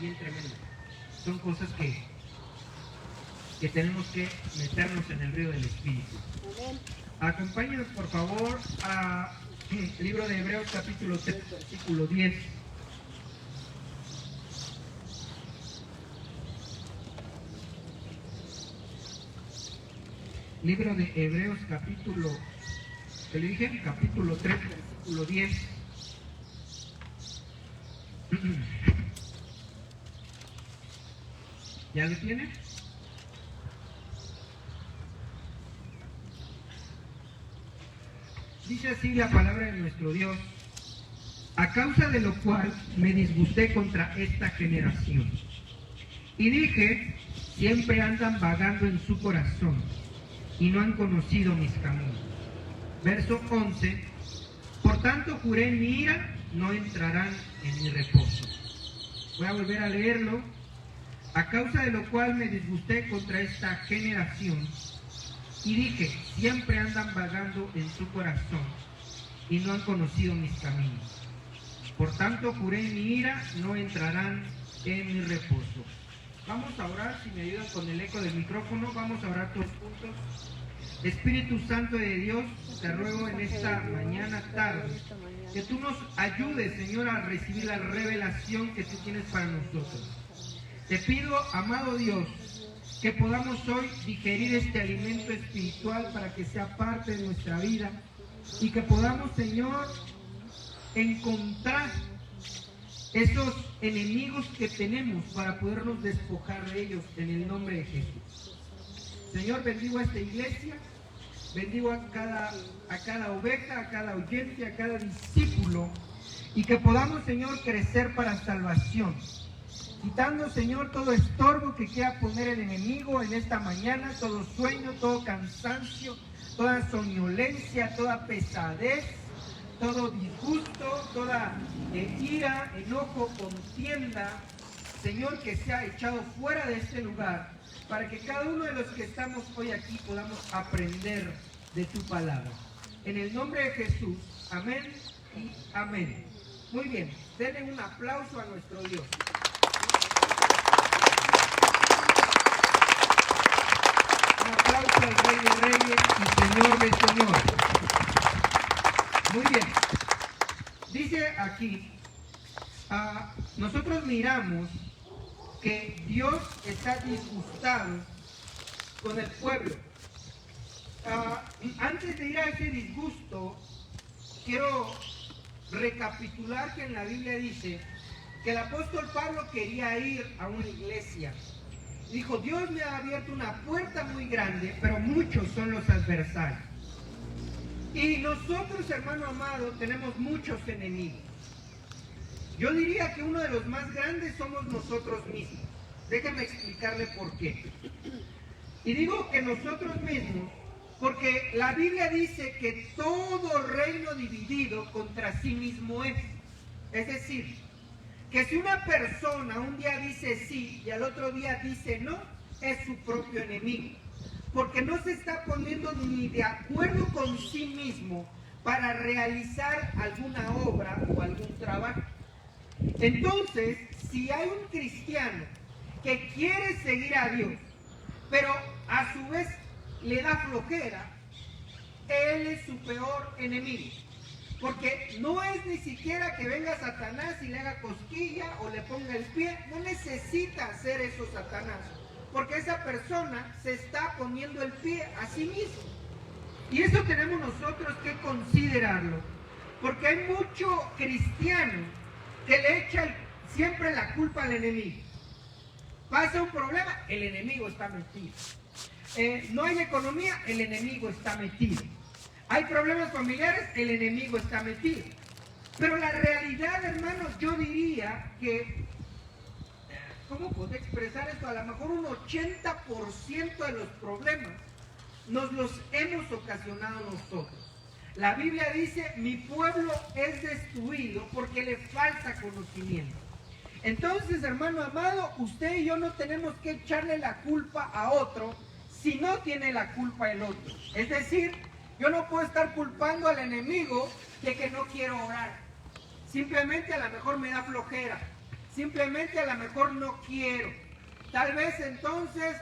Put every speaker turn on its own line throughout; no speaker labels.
bien tremendas. Son cosas que tenemos que meternos en el río del Espíritu.
Amén.
Acompáñenos por favor al libro de Hebreos capítulo 3, versículo 10. Libro de Hebreos capítulo, ¿qué le dije? Capítulo 3, versículo 10. ¿Ya lo tiene? Dice así la palabra de nuestro Dios: a causa de lo cual me disgusté contra esta generación. Y dije, siempre andan vagando en su corazón y no han conocido mis caminos. Verso 11, por tanto juré en mi ira, no entrarán en mi reposo. Voy a volver a leerlo. A causa de lo cual me disgusté contra esta generación. Y dije, siempre andan vagando en su corazón y no han conocido mis caminos. Por tanto juré en mi ira, no entrarán en mi reposo. Vamos a orar, si me ayudan con el eco del micrófono, vamos a orar todos juntos. Espíritu Santo de Dios, te ruego en esta mañana tarde que tú nos ayudes, Señor, a recibir la revelación que tú tienes para nosotros. Te pido, amado Dios, que podamos hoy digerir este alimento espiritual para que sea parte de nuestra vida y que podamos, Señor, encontrar esos enemigos que tenemos para podernos despojar de ellos en el nombre de Jesús. Señor, bendigo a esta iglesia, bendigo a cada oveja, a cada oyente, a cada discípulo, y que podamos, Señor, crecer para salvación, quitando, Señor, todo estorbo que quiera poner el enemigo en esta mañana, todo sueño, todo cansancio, toda somnolencia, toda pesadez, todo disgusto, toda ira, enojo, contienda, Señor, que sea echado fuera de este lugar, para que cada uno de los que estamos hoy aquí podamos aprender de tu palabra. En el nombre de Jesús, amén y amén. Muy bien, denle un aplauso a nuestro Dios. Un aplauso al Rey de Reyes y Señor de Señores. Muy bien, dice aquí, nosotros miramos que Dios está disgustado con el pueblo. Antes de ir a ese disgusto, quiero recapitular que en la Biblia dice que el apóstol Pablo quería ir a una iglesia. Dijo, Dios me ha abierto una puerta muy grande, pero muchos son los adversarios. Y nosotros, hermano amado, tenemos muchos enemigos. Yo diría que uno de los más grandes somos nosotros mismos. Déjenme explicarle por qué. Y digo que nosotros mismos, porque la Biblia dice que todo reino dividido contra sí mismo es. Es decir, que si una persona un día dice sí y al otro día dice no, es su propio enemigo. Porque no se está poniendo ni de acuerdo con sí mismo para realizar alguna obra o algún trabajo. Entonces, si hay un cristiano que quiere seguir a Dios, pero a su vez le da flojera, él es su peor enemigo. Porque no es ni siquiera que venga Satanás y le haga cosquilla o le ponga el pie. No necesita hacer eso Satanás, porque esa persona se está poniendo el pie a sí mismo. Y eso tenemos nosotros que considerarlo, porque hay mucho cristiano que le echa siempre la culpa al enemigo. Pasa un problema, el enemigo está metido. No hay economía, el enemigo está metido. Hay problemas familiares, el enemigo está metido. Pero la realidad, hermanos, yo diría que, ¿cómo puedo expresar esto? A lo mejor un 80% de los problemas nos los hemos ocasionado nosotros. La Biblia dice, mi pueblo es destruido porque le falta conocimiento. Entonces, hermano amado, usted y yo no tenemos que echarle la culpa a otro si no tiene la culpa el otro. Es decir, yo no puedo estar culpando al enemigo de que no quiero orar. Simplemente a lo mejor me da flojera. simplemente a lo mejor no quiero. Tal vez entonces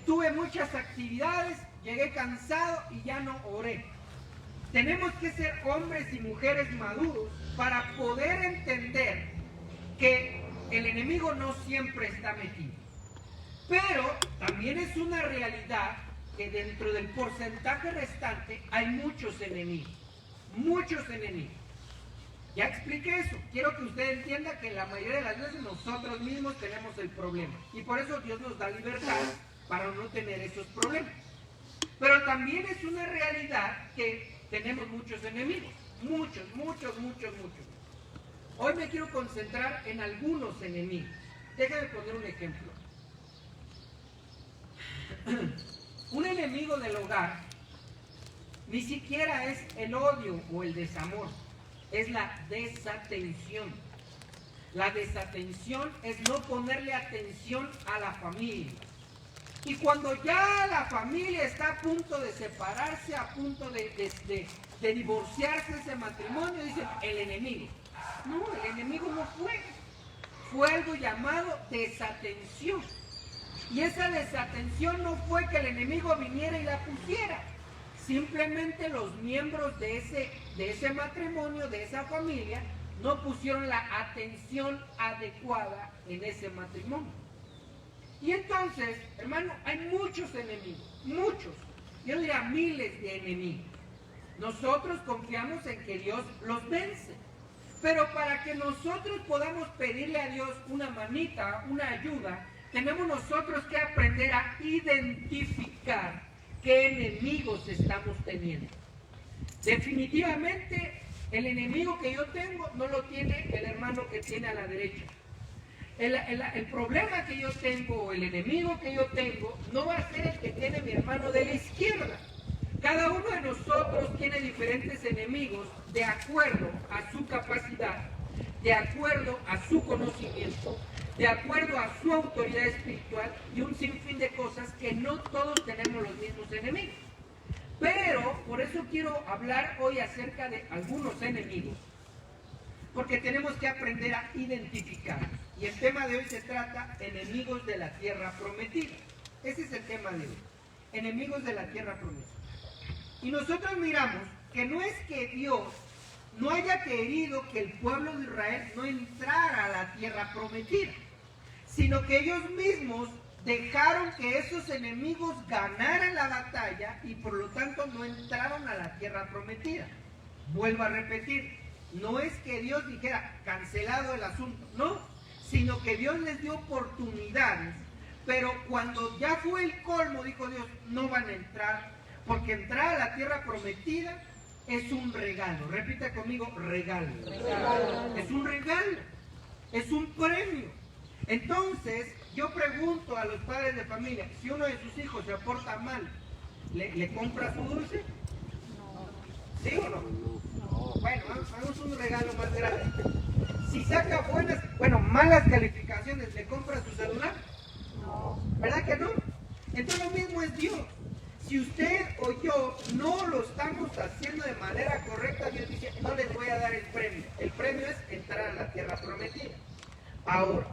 tuve muchas actividades, llegué cansado y ya no oré. Tenemos que ser hombres y mujeres maduros para poder entender que el enemigo no siempre está metido. Pero también es una realidad que dentro del porcentaje restante hay muchos enemigos. Muchos enemigos. Ya expliqué eso. Quiero que usted entienda que la mayoría de las veces nosotros mismos tenemos el problema. Y por eso Dios nos da libertad para no tener esos problemas. Pero también es una realidad que tenemos muchos enemigos. Muchos. Hoy me quiero concentrar en algunos enemigos. Déjame poner un ejemplo. Un enemigo del hogar ni siquiera es el odio o el desamor, es la desatención. La desatención es no ponerle atención a la familia. Y cuando ya la familia está a punto de separarse, a punto de divorciarse ese matrimonio, dicen el enemigo. No, el enemigo no fue. Fue algo llamado desatención. Y esa desatención no fue que el enemigo viniera y la pusiera. Simplemente los miembros de ese matrimonio, de esa familia, no pusieron la atención adecuada en ese matrimonio. Y entonces, hermano, hay muchos enemigos, muchos. Yo diría miles de enemigos. Nosotros confiamos en que Dios los vence. Pero para que nosotros podamos pedirle a Dios una manita, una ayuda, tenemos nosotros que aprender a identificar qué enemigos estamos teniendo. Definitivamente, el enemigo que yo tengo no lo tiene el hermano que tiene a la derecha. El problema que yo tengo, o el enemigo que yo tengo, no va a ser el que tiene mi hermano de la izquierda. Cada uno de nosotros tiene diferentes enemigos de acuerdo a su capacidad, de acuerdo a su conocimiento, de acuerdo a su autoridad espiritual y un sinfín de cosas que no todos tenemos los mismos enemigos. Pero por eso quiero hablar hoy acerca de algunos enemigos, porque tenemos que aprender a identificarlos. Y el tema de hoy se trata enemigos de la tierra prometida. Ese es el tema de hoy, enemigos de la tierra prometida. Y nosotros miramos que no es que Dios no haya querido que el pueblo de Israel no entrara a la tierra prometida, sino que ellos mismos dejaron que esos enemigos ganaran la batalla y por lo tanto no entraron a la tierra prometida. Vuelvo a repetir, no es que Dios dijera cancelado el asunto, no, sino que Dios les dio oportunidades, pero cuando ya fue el colmo, dijo Dios, no van a entrar, porque entrar a la tierra prometida es un regalo. Repita conmigo, regalo. Es un regalo, es un premio. Entonces, yo pregunto a los padres de familia, si uno de sus hijos se porta mal, ¿le compra su dulce? ¿Sí o no? Bueno, hagamos un regalo más grande. Si saca malas calificaciones, ¿le compra su celular? ¿Verdad que no? Entonces lo mismo es Dios. Si usted o yo no lo estamos haciendo de manera correcta, Dios dice, no les voy a dar el premio. El premio es entrar a la tierra prometida. Ahora,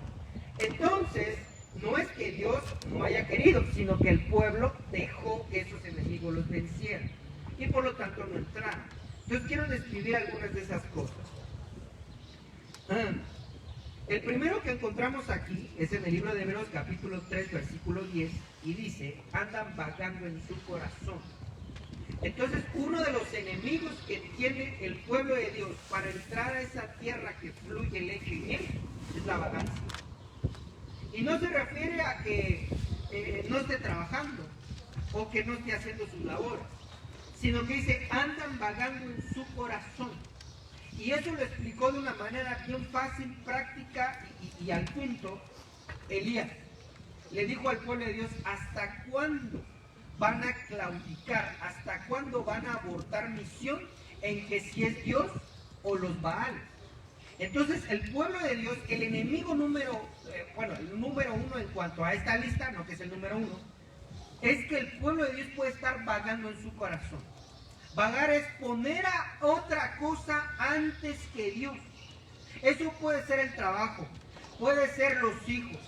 entonces, no es que Dios no haya querido, sino que el pueblo dejó que esos enemigos los vencieran. Y por lo tanto no entraron. Entonces quiero describir algunas de esas cosas. El primero que encontramos aquí es en el libro de Hebreos capítulo 3 versículo 10 y dice, andan vagando en su corazón. Entonces uno de los enemigos que tiene el pueblo de Dios para entrar a esa tierra que fluye leche y miel es la vagancia. Y no se refiere a que no esté trabajando o que no esté haciendo sus labores, sino que dice, andan vagando en su corazón. Y eso lo explicó de una manera bien fácil, práctica y al punto Elías. Le dijo al pueblo de Dios, ¿hasta cuándo van a claudicar? ¿Hasta cuándo van a abortar misión en que si es Dios o los Baales? Entonces el pueblo de Dios, el enemigo el número uno en cuanto a esta lista, no que es el número uno, es que el pueblo de Dios puede estar vagando en su corazón. Vagar es poner a otra cosa antes que Dios. Eso puede ser el trabajo, puede ser los hijos,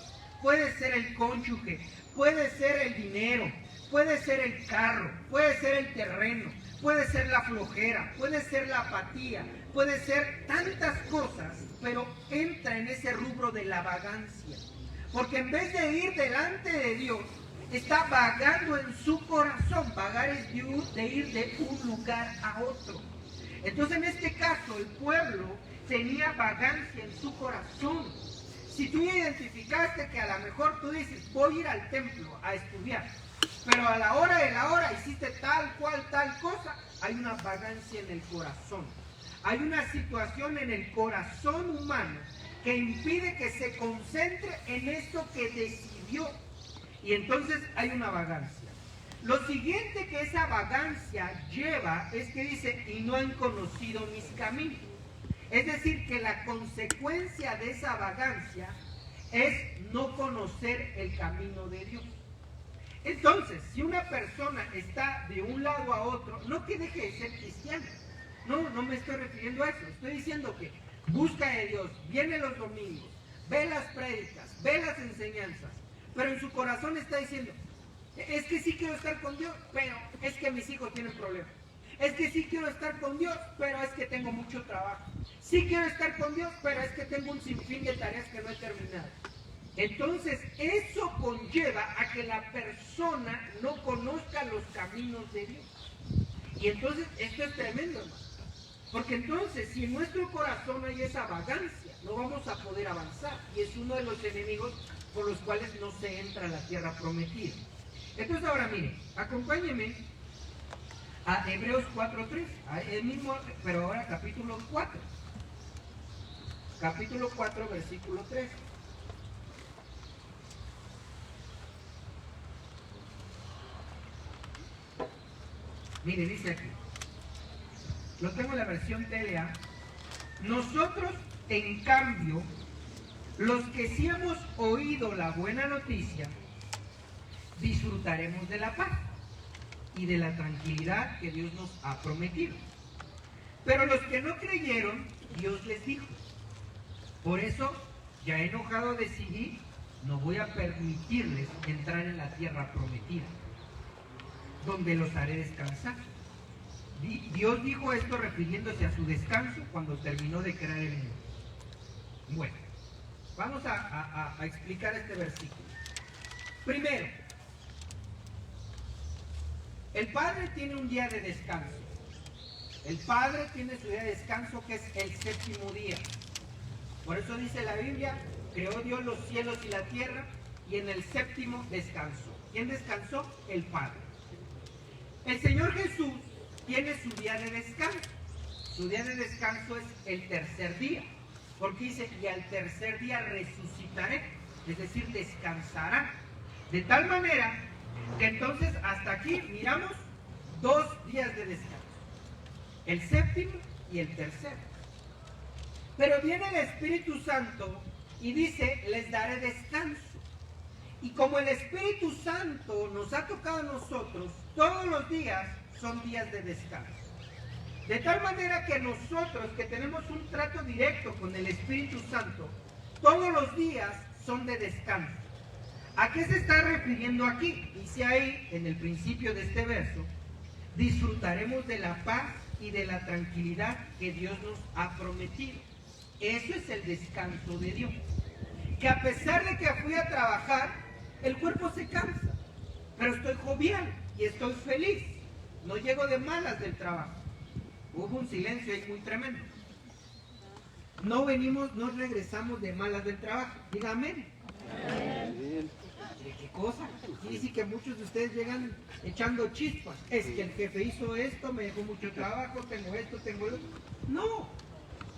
puede ser el cónyuge, puede ser el dinero, puede ser el carro, puede ser el terreno, puede ser la flojera, puede ser la apatía, puede ser tantas cosas, pero entra en ese rubro de la vagancia. Porque en vez de ir delante de Dios, está vagando en su corazón. Vagar es de ir de un lugar a otro. Entonces en este caso el pueblo tenía vagancia en su corazón. Si tú identificaste que a lo mejor tú dices, voy a ir al templo a estudiar, pero a la hora de la hora hiciste tal cual, tal cosa, hay una vagancia en el corazón. Hay una situación en el corazón humano que impide que se concentre en eso que decidió. Y entonces hay una vagancia. Lo siguiente que esa vagancia lleva es que dice, y no han conocido mis caminos. Es decir, que la consecuencia de esa vagancia es no conocer el camino de Dios. Entonces, si una persona está de un lado a otro, no que deje de ser cristiano. No me estoy refiriendo a eso. Estoy diciendo que busca de Dios, viene los domingos, ve las prédicas, ve las enseñanzas, pero en su corazón está diciendo, es que sí quiero estar con Dios, pero es que mis hijos tienen problemas. Es que sí quiero estar con Dios, pero es que tengo mucho trabajo. Sí quiero estar con Dios, pero es que tengo un sinfín de tareas que no he terminado. Entonces, eso conlleva a que la persona no conozca los caminos de Dios. Y entonces, esto es tremendo, hermano. Porque entonces, si en nuestro corazón hay esa vagancia, no vamos a poder avanzar. Y es uno de los enemigos por los cuales no se entra a la tierra prometida. Entonces, ahora miren, acompáñenme a Hebreos 4:3, el mismo, pero ahora capítulo 4. Capítulo 4, versículo 3. Mire, dice aquí, lo tengo en la versión TLA. Nosotros, en cambio, los que sí hemos oído la buena noticia, disfrutaremos de la paz y de la tranquilidad que Dios nos ha prometido. Pero los que no creyeron, Dios les dijo, por eso, ya enojado decidí, no voy a permitirles entrar en la tierra prometida, donde los haré descansar. Dios dijo esto refiriéndose a su descanso cuando terminó de crear el mundo. Bueno, vamos a explicar este versículo. Primero, el Padre tiene un día de descanso. El Padre tiene su día de descanso, que es el séptimo día. Por eso dice la Biblia, creó Dios los cielos y la tierra, y en el séptimo descansó. ¿Quién descansó? El Padre. El Señor Jesús tiene su día de descanso. Su día de descanso es el tercer día, porque dice, y al tercer día resucitaré, es decir, descansará. De tal manera que entonces hasta aquí miramos 2 días de descanso, el séptimo y el tercero. Pero viene el Espíritu Santo y dice, les daré descanso. Y como el Espíritu Santo nos ha tocado a nosotros, todos los días son días de descanso. De tal manera que nosotros que tenemos un trato directo con el Espíritu Santo, todos los días son de descanso. ¿A qué se está refiriendo aquí? Dice ahí, en el principio de este verso, disfrutaremos de la paz y de la tranquilidad que Dios nos ha prometido. Eso es el descanso de Dios. Que a pesar de que fui a trabajar, el cuerpo se cansa, pero estoy jovial y estoy feliz. No llego de malas del trabajo. Hubo un silencio ahí muy tremendo. No regresamos de malas del trabajo. Diga amén. ¿De qué cosa? Quiere decir que muchos de ustedes llegan echando chispas. Es que el jefe hizo esto, me dejó mucho trabajo, tengo esto, tengo lo otro. No.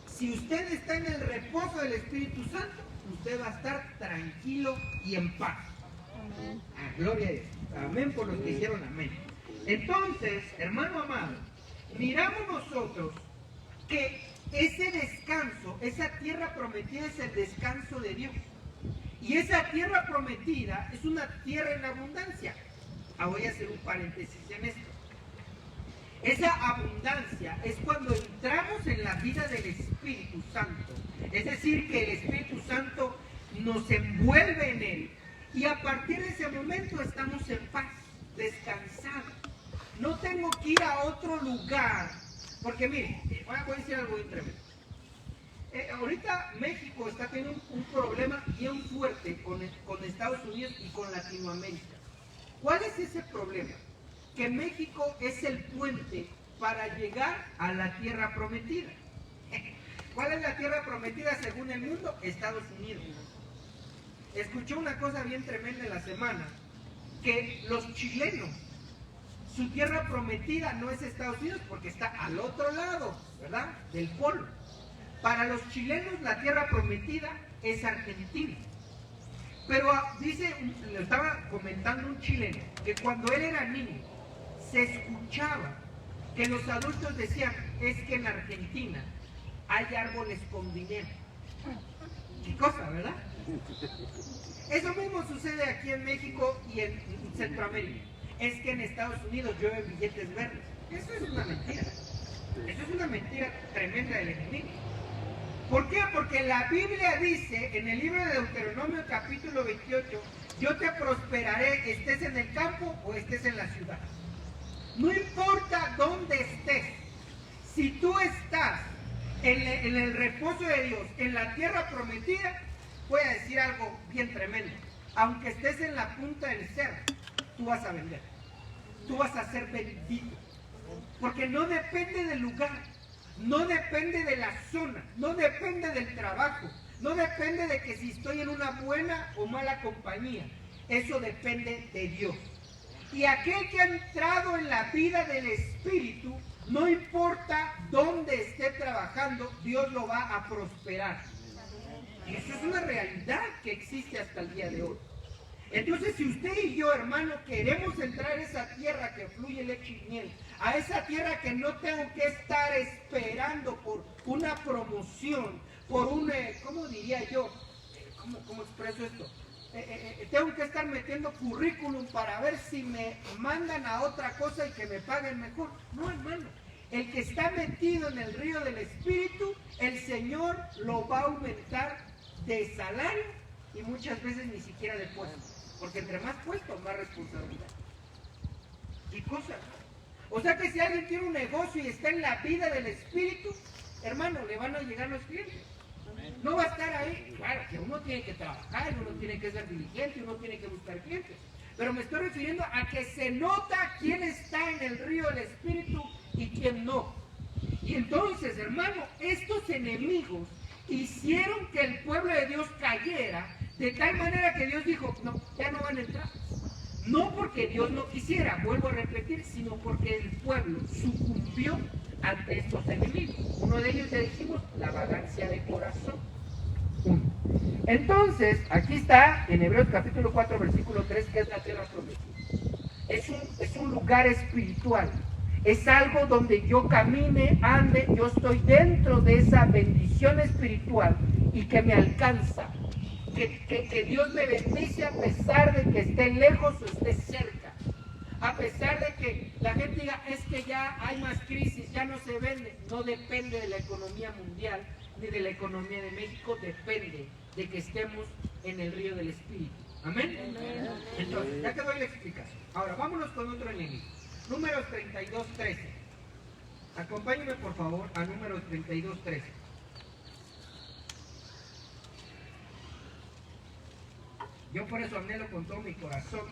Si usted está en el reposo del Espíritu Santo, usted va a estar tranquilo y en paz. Amén. Gloria a Dios. Amén por los que dijeron amén. Entonces, hermano amado, miramos nosotros que ese descanso, esa tierra prometida es el descanso de Dios. Y esa tierra prometida es una tierra en abundancia. Voy a hacer un paréntesis en esto. Esa abundancia es cuando entramos en la vida del Espíritu Santo. Es decir, que el Espíritu Santo nos envuelve en él. Y a partir de ese momento estamos en paz, descansados. No tengo que ir a otro lugar. Porque mire, voy a decir algo bien tremendo. Ahorita México está teniendo un problema bien fuerte con Estados Unidos y con Latinoamérica. ¿Cuál es ese problema? Que México es el puente para llegar a la tierra prometida. ¿Cuál es la tierra prometida según el mundo? Estados Unidos. Escuché una cosa bien tremenda en la semana, que los chilenos, su tierra prometida no es Estados Unidos porque está al otro lado, ¿verdad? Del polo. Para los chilenos la tierra prometida es Argentina. Pero dice, lo estaba comentando un chileno, que cuando él era niño, se escuchaba que los adultos decían, es que en Argentina hay árboles con dinero. ¿Qué cosa, verdad? Eso mismo sucede aquí en México y en Centroamérica. Es que en Estados Unidos llueven billetes verdes. Eso es una mentira. Eso es una mentira tremenda del enemigo. ¿Por qué? Porque la Biblia dice en el libro de Deuteronomio capítulo 28, yo te prosperaré, estés en el campo o estés en la ciudad. No importa dónde estés, si tú estás en el reposo de Dios, en la tierra prometida, voy a decir algo bien tremendo. Aunque estés en la punta del cerro, tú vas a vender. Tú vas a ser bendito. Porque no depende del lugar, no depende de la zona, no depende del trabajo, no depende de que si estoy en una buena o mala compañía. Eso depende de Dios. Y aquel que ha entrado en la vida del Espíritu, no importa dónde esté trabajando, Dios lo va a prosperar. Y eso es una realidad que existe hasta el día de hoy. Entonces, si usted y yo, hermano, queremos entrar a esa tierra que fluye leche y miel, a esa tierra que no tengo que estar esperando por una promoción, por un, ¿cómo diría yo? ¿Cómo expreso esto? Tengo que estar metiendo currículum para ver si me mandan a otra cosa y que me paguen mejor. No, hermano. El que está metido en el río del Espíritu, el Señor lo va a aumentar de salario y muchas veces ni siquiera de puesto. Porque entre más puestos, más responsabilidad. ¿Qué cosa? O sea que si alguien tiene un negocio y está en la vida del Espíritu, hermano, le van a llegar los clientes. No va a estar ahí. Claro, que uno tiene que trabajar, uno tiene que ser diligente, uno tiene que buscar clientes. Pero me estoy refiriendo a que se nota quién está en el río del Espíritu y quién no. Y entonces, hermano, estos enemigos hicieron que el pueblo de Dios cayera, de tal manera que Dios dijo, no, ya no van a entrar. No porque Dios no quisiera, vuelvo a repetir, sino porque el pueblo sucumbió ante estos enemigos. Uno de ellos, ya dijimos, la vagancia de corazón. Entonces, aquí está en Hebreos capítulo 4, versículo 3, que es la tierra prometida. Es un lugar espiritual. Es algo donde yo camine, ande, yo estoy dentro de esa bendición espiritual y que me alcanza. Que Dios me bendice a pesar de que esté lejos o esté cerca. A pesar de que la gente diga, es que ya hay más crisis, ya no se vende. No depende de la economía mundial ni de la economía de México, depende de que estemos en el río del Espíritu. ¿Amén? Entonces, ya te doy la explicación. Ahora, vámonos con otro enemigo. Números 32:13. Acompáñenme por favor a Números 32:13. Yo por eso anhelo con todo mi corazón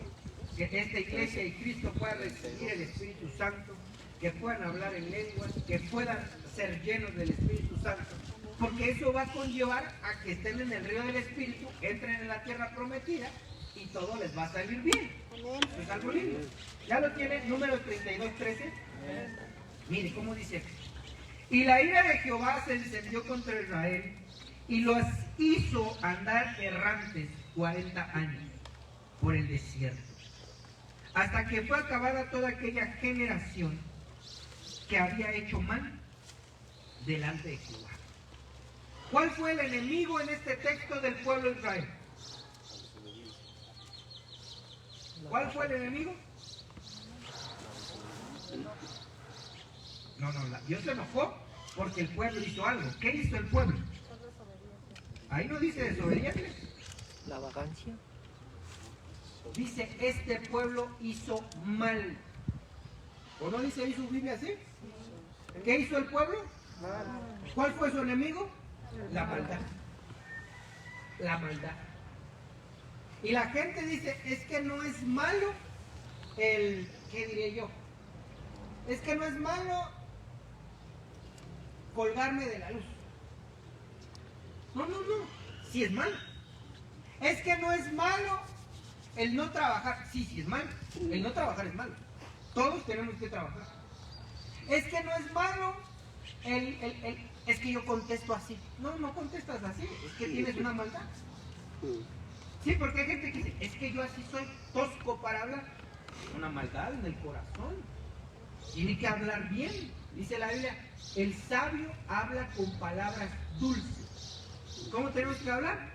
que esta iglesia y Cristo puedan recibir el Espíritu Santo, que puedan hablar en lenguas, que puedan ser llenos del Espíritu Santo, porque eso va a conllevar a que estén en el río del Espíritu, entren en la tierra prometida y todo les va a salir bien. Eso es algo lindo. ¿Ya lo tiene? Números 32:13. Mire cómo dice. Y la ira de Jehová se encendió contra Israel y los hizo andar errantes 40 años por el desierto, hasta que fue acabada toda aquella generación que había hecho mal delante de Jehová. ¿Cuál fue el enemigo en este texto del pueblo de Israel? ¿Cuál fue el enemigo? No, Dios se enojó porque el pueblo hizo algo. ¿Qué hizo el pueblo? Ahí no dice desobediente.
La vagancia.
Dice, este pueblo hizo mal. ¿O no dice ahí su Biblia así? ¿Qué hizo el pueblo? ¿Cuál fue su enemigo? La maldad. La maldad. Y la gente dice, es que no es malo ¿qué diré yo? Es que no es malo colgarme de la luz. No, sí es malo. Es que no es malo el no trabajar. Sí es malo. El no trabajar es malo. Todos tenemos que trabajar. Es que no es malo es que yo contesto así. No contestas así, es que tienes una maldad. Sí, porque hay gente que dice, es que yo así soy tosco para hablar. Una maldad en el corazón. Tiene que hablar bien. Dice la Biblia, el sabio habla con palabras dulces. ¿Cómo tenemos que hablar?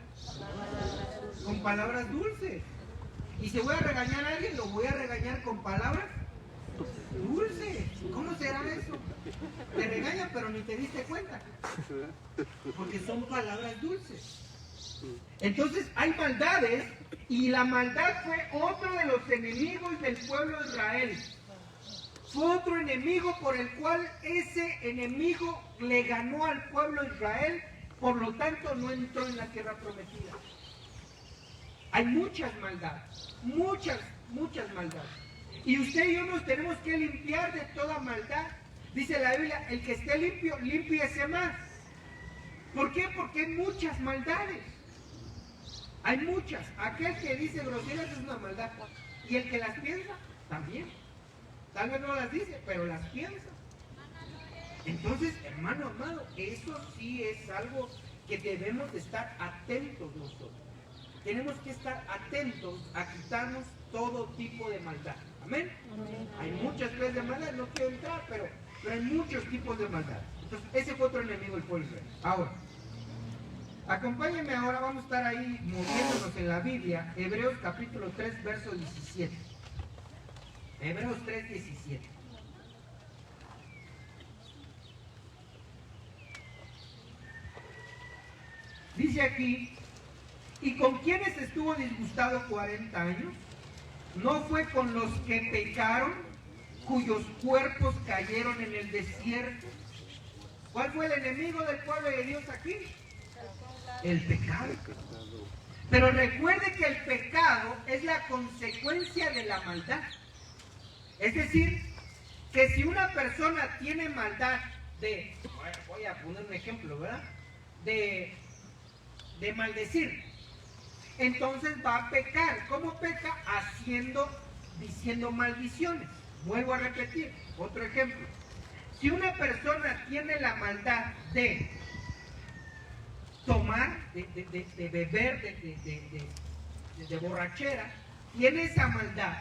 Con palabras dulces. Y si voy a regañar a alguien, lo voy a regañar con palabras dulces. ¿Cómo será eso? Te regañan pero ni te diste cuenta. Porque son palabras dulces. Entonces hay maldades, y la maldad fue otro de los enemigos del pueblo de Israel. Fue otro enemigo por el cual ese enemigo le ganó al pueblo de Israel, por lo tanto no entró en la tierra prometida. Hay muchas maldades, muchas maldades. Y usted y yo nos tenemos que limpiar de toda maldad. Dice la Biblia, el que esté limpio, límpiese más. ¿Por qué? Porque hay muchas maldades. Hay muchas. Aquel que dice groserías es una maldad. Y el que las piensa, también. Tal vez no las dice, pero las piensa. Entonces, hermano amado, eso sí es algo que debemos de estar atentos nosotros. Tenemos que estar atentos a quitarnos todo tipo de maldad. ¿Amén? Amén. Hay muchas clases de maldad, no quiero entrar, pero hay muchos tipos de maldad. Entonces, ese fue otro enemigo del pueblo de Israel. Ahora, acompáñenme ahora, vamos a estar ahí moviéndonos en la Biblia, Hebreos capítulo 3, verso 17. Hebreos 3, 17. Dice aquí, ¿y con quiénes estuvo disgustado 40 años? ¿No fue con los que pecaron, cuyos cuerpos cayeron en el desierto? ¿Cuál fue el enemigo del pueblo de Dios aquí? El pecado. Pero recuerde que el pecado es la consecuencia de la maldad. Es decir, que si una persona tiene maldad voy a poner un ejemplo, ¿verdad? De maldecir, entonces va a pecar. ¿Cómo peca? Diciendo maldiciones. Vuelvo a repetir, otro ejemplo. Si una persona tiene la maldad de tomar, de beber, de borrachera, tiene esa maldad,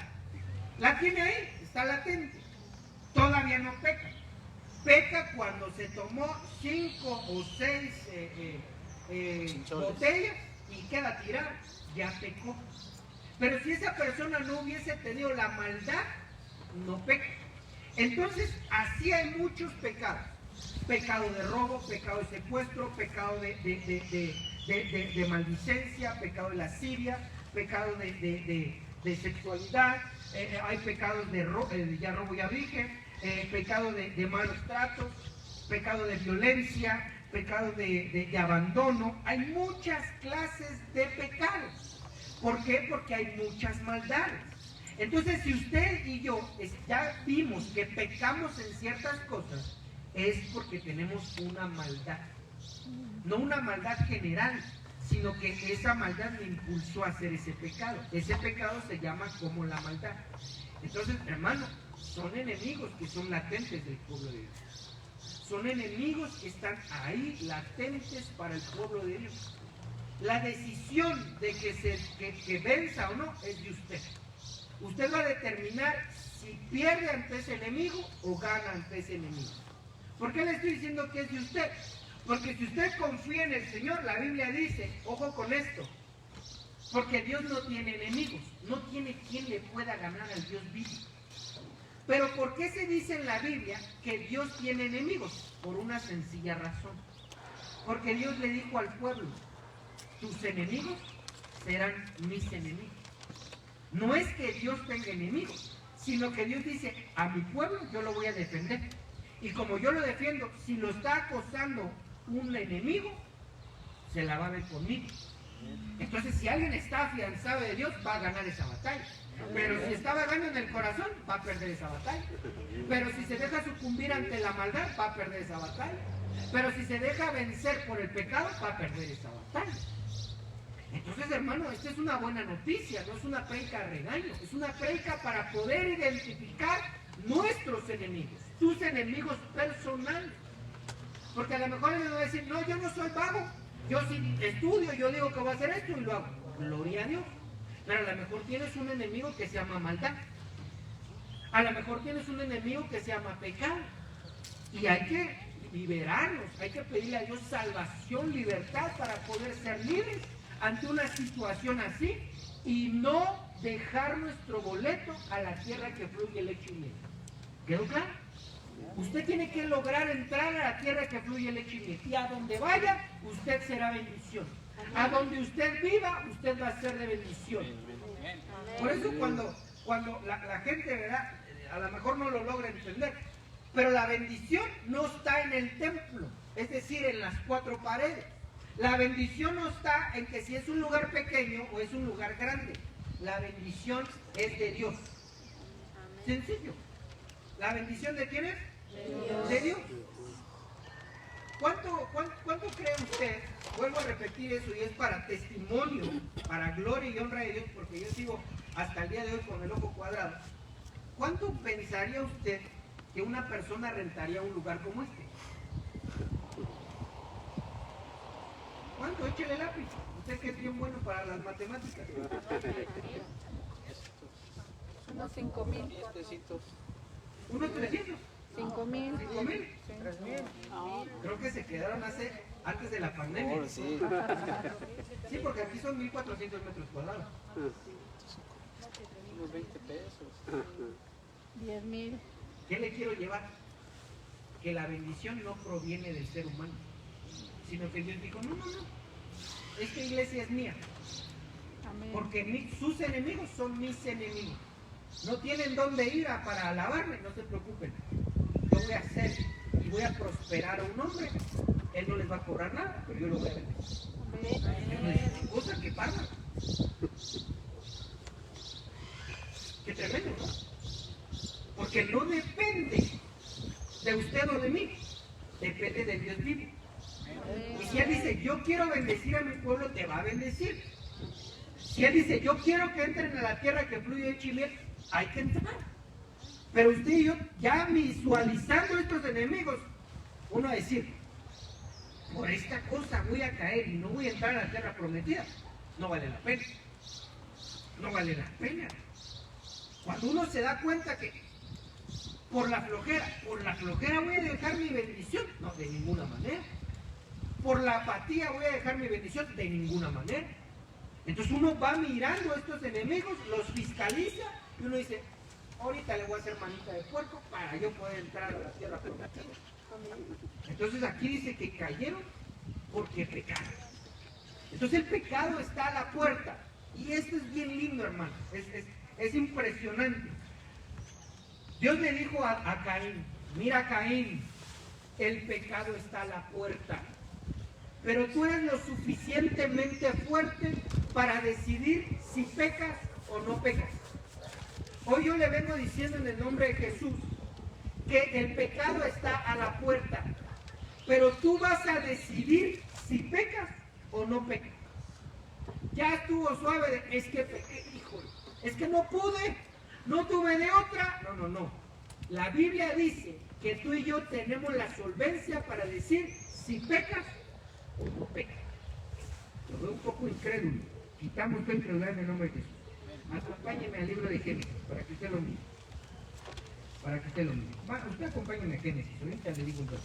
la tiene ahí, está latente, todavía no peca. Peca cuando se tomó 5 o 6 botellas y queda tirada, ya pecó. Pero si esa persona no hubiese tenido la maldad, no peca. Entonces, así hay muchos pecados. Pecado de robo, pecado de secuestro, pecado de maldicencia, pecado de lascivia, pecado de sexualidad, hay pecados de robo, ya dije, pecado de malos tratos, pecado de violencia, pecado de abandono. Hay muchas clases de pecados. ¿Por qué? Porque hay muchas maldades. Entonces, si usted y yo ya vimos que pecamos en ciertas cosas, es porque tenemos una maldad. No una maldad general, sino que esa maldad me impulsó a hacer ese pecado. Ese pecado se llama como la maldad. Entonces, hermano, son enemigos que son latentes del pueblo de Dios. Son enemigos que están ahí latentes para el pueblo de Dios. La decisión de que venza o no es de usted. Usted va a determinar si pierde ante ese enemigo o gana ante ese enemigo. ¿Por qué le estoy diciendo que es de usted? Porque si usted confía en el Señor, la Biblia dice, ojo con esto, porque Dios no tiene enemigos, no tiene quien le pueda ganar al Dios vivo. Pero ¿por qué se dice en la Biblia que Dios tiene enemigos? Por una sencilla razón. Porque Dios le dijo al pueblo, tus enemigos serán mis enemigos. No es que Dios tenga enemigos, sino que Dios dice, a mi pueblo yo lo voy a defender. Y como yo lo defiendo, si lo está acosando un enemigo, se la va a ver conmigo. Entonces, si alguien está afianzado de Dios, va a ganar esa batalla. Pero si está vagando en el corazón, va a perder esa batalla. Pero si se deja sucumbir ante la maldad, va a perder esa batalla. Pero si se deja vencer por el pecado, va a perder esa batalla. Entonces, hermano, esta es una buena noticia, no es una predica de regaño, es una predica para poder identificar nuestros enemigos, tus enemigos personales. Porque a lo mejor me va a decir, no, yo no soy vago, yo sí estudio, yo digo que voy a hacer esto y lo hago. Gloria a Dios. Pero a lo mejor tienes un enemigo que se llama maldad. A lo mejor tienes un enemigo que se llama pecado. Y hay que liberarnos, hay que pedirle a Dios salvación, libertad para poder ser libres ante una situación así y no dejar nuestro boleto a la tierra que fluye leche y miel. ¿Quedó claro? Usted tiene que lograr entrar a la tierra que fluye leche y miel. Y a donde vaya, usted será bendición. A donde usted viva, usted va a ser de bendición. Por eso cuando la gente, ¿verdad?, a lo mejor no lo logra entender, pero la bendición no está en el templo, es decir, en las cuatro paredes. La bendición no está en que si es un lugar pequeño o es un lugar grande. La bendición es de Dios. Sencillo. ¿La bendición de quién es? De Dios. ¿Cuánto cree usted? Vuelvo a repetir eso y es para testimonio, para gloria y honra de Dios, porque yo sigo hasta el día de hoy con el ojo cuadrado. ¿Cuánto pensaría usted que una persona rentaría un lugar como este? ¿Cuánto? Échele lápiz. Usted que es bien bueno para las matemáticas.
Unos 5,000.
¿Unos 300?
5,000.
¿5,000?
3,000.
Creo que se quedaron antes de la pandemia.
Oh, sí.
Sí, porque aquí son 1,400 metros cuadrados.
Unos 20 pesos.
10,000.
¿Qué le quiero llevar? Que la bendición no proviene del ser humano, sino que Dios dijo, no, esta iglesia es mía,
Amén.
porque sus enemigos son mis enemigos. No tienen dónde ir para alabarme, no se preocupen. Yo voy a hacer y voy a prosperar a un hombre. Él no les va a cobrar nada, pero yo lo voy a vender. Es cosa que paga. Qué tremendo, ¿no? Porque no depende de usted o de mí, depende de Dios vivo. Y si Él dice, yo quiero bendecir a mi pueblo, te va a bendecir. Si Él dice, yo quiero que entren a la tierra que fluye leche y miel, hay que entrar. Pero usted y yo, ya visualizando estos enemigos, uno va a decir, por esta cosa voy a caer y no voy a entrar a la tierra prometida. No vale la pena. No vale la pena. Cuando uno se da cuenta que por la flojera voy a dejar mi bendición, no, de ninguna manera. Por la apatía voy a dejar mi bendición, de ninguna manera. Entonces uno va mirando a estos enemigos, los fiscaliza y uno dice, ahorita le voy a hacer manita de puerco para yo poder entrar a la tierra prometida. Entonces aquí dice que cayeron porque pecaron. Entonces el pecado está a la puerta. Y esto es bien lindo, hermano. Es impresionante. Dios le dijo a Caín, mira Caín, el pecado está a la puerta. Pero tú eres lo suficientemente fuerte para decidir si pecas o no pecas. Hoy yo le vengo diciendo en el nombre de Jesús que el pecado está a la puerta. Pero tú vas a decidir si pecas o no pecas. Ya estuvo suave, es que pequé, híjole, es que no pude, no tuve de otra. No. La Biblia dice que tú y yo tenemos la solvencia para decir si pecas o no pecas. Lo veo un poco incrédulo. Quitamos tu incredulidad en el nombre de Jesús. Acompáñeme al libro de Génesis para que usted lo mire. Usted acompáñeme a Génesis, ahorita le digo yo.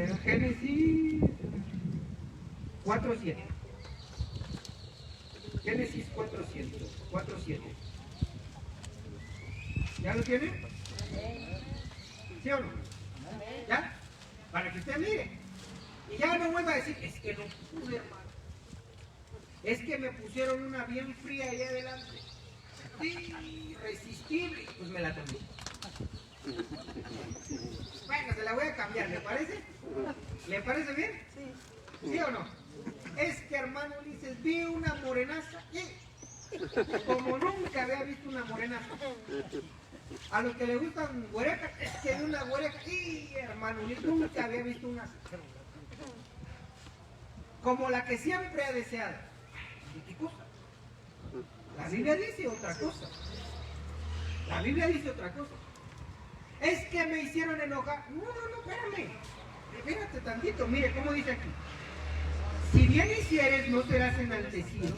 ver, Génesis 4:7. Génesis 4:7. ¿Ya lo tiene? ¿Sí o no? ¿Ya? Para que usted mire. Y ya no vuelva a decir, es que no pude, hermano. Es que me pusieron una bien fría ahí adelante. Irresistible. Pues me la tomé. Bueno, se la voy a cambiar, ¿le parece? ¿Le parece bien? Sí. ¿Sí o no? Es que, hermano Ulises, vi una morenaza como nunca había visto una morenaza. A los que le gustan güerecas, es que vi una güereca y, hermano Ulises, nunca había visto una como la que siempre ha deseado. ¿Y qué cosa? La Biblia dice otra cosa. La Biblia dice otra cosa. Es que me hicieron enojar. No, espérame. Espérate tantito. Mire, ¿cómo dice aquí? Si bien hicieres, no serás enaltecido.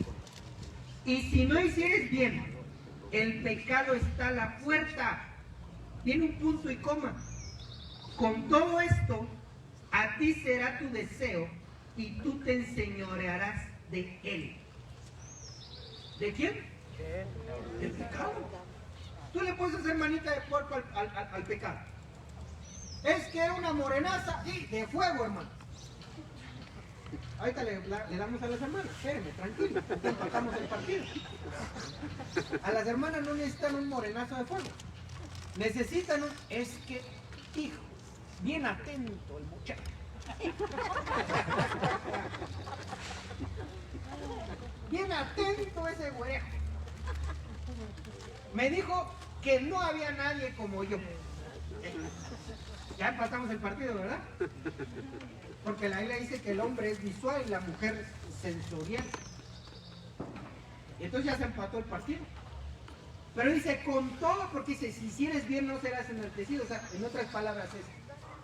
Y si no hicieres bien, el pecado está a la puerta. Tiene un punto y coma. Con todo esto, a ti será tu deseo y tú te enseñorearás de él. ¿De quién? Del pecado. Tú le puedes hacer manita de puerco al pecado. Es que era una morenaza y de fuego, hermano. Ahorita le damos a las hermanas. Espérenme, tranquilo. Empatamos el partido. A las hermanas no necesitan un morenazo de fuego. Necesitan un... Es que, hijo, bien atento el muchacho. Bien atento ese güerejo. Me dijo que no había nadie como yo. Ya empatamos el partido, ¿verdad? Porque la Biblia dice que el hombre es visual y la mujer sensorial. Y entonces ya se empató el partido. Pero dice, con todo, porque dice, si hicieres bien no serás enaltecido. O sea, en otras palabras es,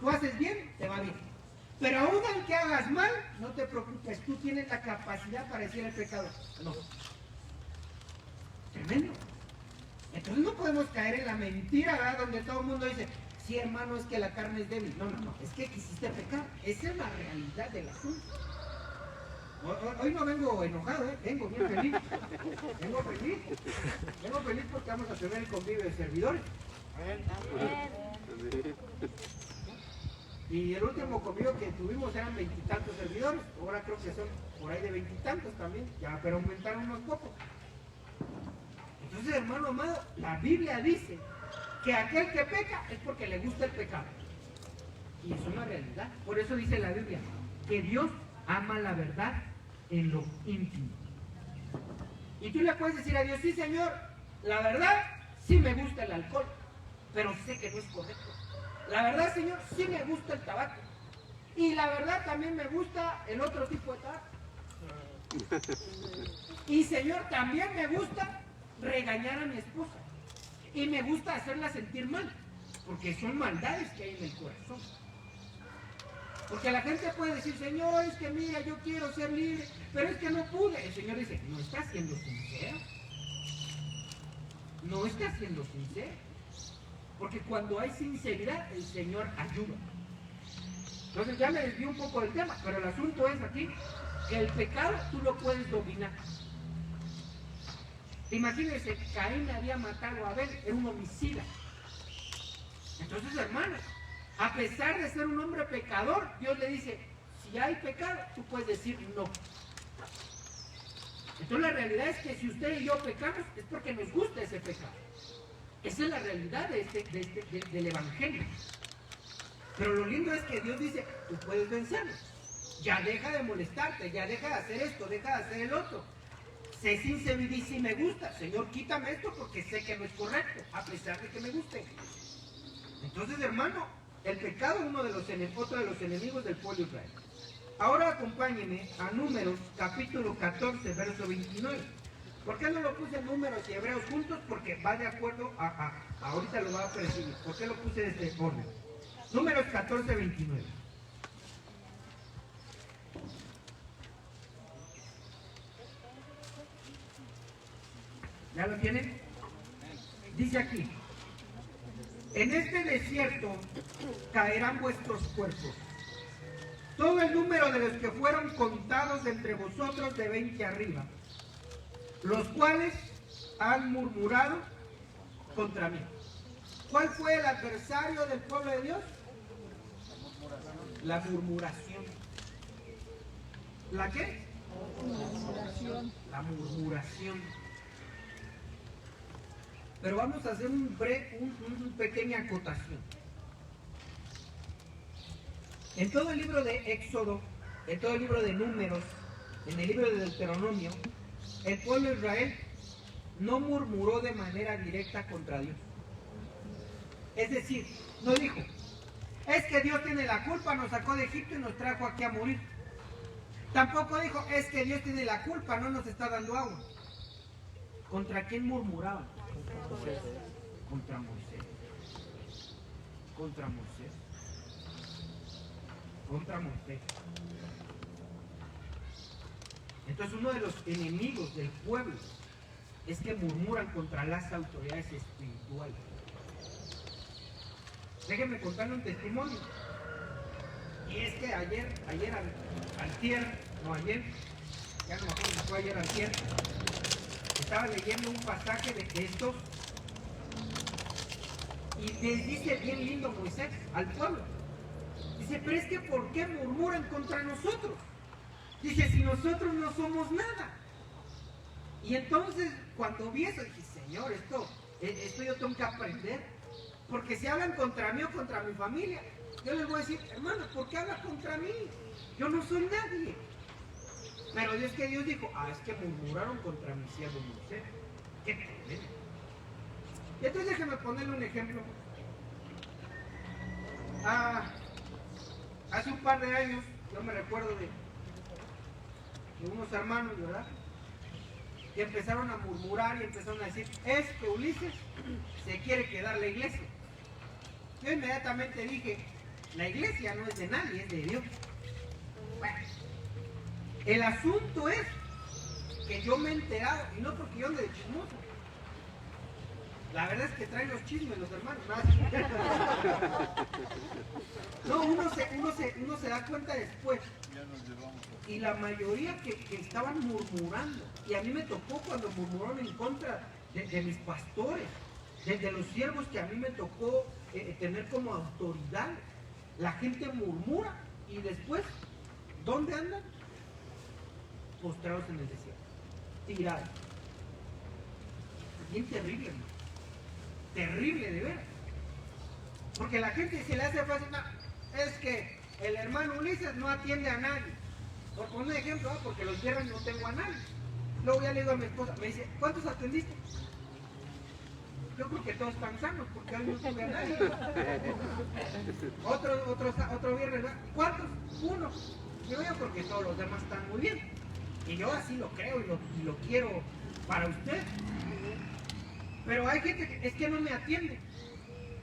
tú haces bien, te va bien. Pero aún aunque hagas mal, no te preocupes, tú tienes la capacidad para decir el pecado. No. Tremendo. Entonces no podemos caer en la mentira, ¿verdad? Donde todo el mundo dice, sí, hermano, es que la carne es débil. No, es que quisiste pecar. Esa es la realidad del asunto. Hoy no vengo enojado, vengo bien feliz. Vengo feliz porque vamos a tener el convivio de servidores. Y el último convivio que tuvimos eran 20 y tantos servidores. Ahora creo que son por ahí de 20 y tantos también. Ya, pero aumentaron unos pocos. Entonces, hermano amado, la Biblia dice que aquel que peca es porque le gusta el pecado. Y es una realidad. Por eso dice la Biblia que Dios ama la verdad en lo íntimo. Y tú le puedes decir a Dios, sí, Señor, la verdad, sí me gusta el alcohol, pero sé que no es correcto. La verdad, Señor, sí me gusta el tabaco. Y la verdad también me gusta el otro tipo de tabaco. Y Señor, también me gusta regañar a mi esposa. Y me gusta hacerla sentir mal, porque son maldades que hay en el corazón. Porque la gente puede decir, Señor, es que mira, yo quiero ser libre, pero es que no pude. El Señor dice, no estás siendo sincero. No estás siendo sincero. Porque cuando hay sinceridad, el Señor ayuda. Entonces ya me desvío un poco del tema, pero el asunto es aquí, que el pecado tú lo puedes dominar. Imagínense, Caín había matado a Abel, era un homicida. Entonces, hermanos, a pesar de ser un hombre pecador, Dios le dice, si hay pecado, tú puedes decir no. Entonces la realidad es que si usted y yo pecamos, es porque nos gusta ese pecado. Esa es la realidad del Evangelio. Pero lo lindo es que Dios dice, tú puedes vencerlo. Ya deja de molestarte, ya deja de hacer esto, deja de hacer el otro. Sé sincero y dice, me gusta. Señor, quítame esto porque sé que no es correcto, a pesar de que me guste. Entonces, hermano, el pecado es otro de los enemigos del pueblo de Israel. Ahora acompáñenme a Números, capítulo 14, verso 29. ¿Por qué no lo puse en Números y Hebreos juntos? Porque va de acuerdo ahorita lo va a percibir. ¿Por qué lo puse de este orden? Números 14, 29. ¿Ya lo tienen? Dice aquí, en este desierto caerán vuestros cuerpos todo el número de los que fueron contados entre vosotros de 20 arriba, los cuales han murmurado contra mí. ¿Cuál fue el adversario del pueblo de Dios? La murmuración. ¿La qué?
Murmuración.
La murmuración. Pero vamos a hacer una pequeña acotación. En todo el libro de Éxodo, en todo el libro de Números, en el libro de Deuteronomio, el pueblo de Israel no murmuró de manera directa contra Dios. Es decir, no dijo, es que Dios tiene la culpa, nos sacó de Egipto y nos trajo aquí a morir. Tampoco dijo, es que Dios tiene la culpa, no nos está dando agua. ¿Contra quién murmuraban? Contra Moisés. Contra Moisés. Contra Moisés. Entonces uno de los enemigos del pueblo es que murmuran contra las autoridades espirituales. Déjenme contarle un testimonio. Y es que ayer, antier, ya no me acuerdo si fue ayer, antier, estaba leyendo un pasaje de estos y les dice bien lindo Moisés al pueblo. Dice, pero es que ¿por qué murmuran contra nosotros? Dice, si nosotros no somos nada. Y entonces, cuando vi eso, dije, Señor, esto yo tengo que aprender. Porque si hablan contra mí o contra mi familia, yo les voy a decir, hermano, ¿por qué hablas contra mí? Yo no soy nadie. Pero es que Dios dijo, es que murmuraron contra mi siervo Moisés. ¡Qué tremendo! Y entonces déjeme ponerle un ejemplo. Hace un par de años, yo me recuerdo de unos hermanos, ¿verdad? Que empezaron a murmurar y empezaron a decir, es que Ulises se quiere quedar la iglesia. Yo inmediatamente dije, la iglesia no es de nadie, es de Dios. Bueno, el asunto es que yo me he enterado, y no porque yo ande de chismoso. La verdad es que traen los chismes los hermanos. No, uno se da cuenta después. Y la mayoría que estaban murmurando, y a mí me tocó cuando murmuraron en contra de mis pastores, de los siervos que a mí me tocó tener como autoridad. La gente murmura y después, ¿dónde andan? Postrados en el desierto, tirados. Bien terrible, hermano. Terrible de ver. Porque la gente se le hace fácil, no, es que el hermano Ulises no atiende a nadie. Por poner un ejemplo, porque los viernes no tengo a nadie. Luego ya le digo a mi esposa, me dice, ¿cuántos atendiste? Yo creo que todos están sanos, porque hoy no tuve a nadie. Otro viernes, ¿verdad? ¿Cuántos? Uno. Yo porque todos los demás están muy bien. Y yo así lo creo y lo quiero para usted. Pero hay gente que es que no me atiende.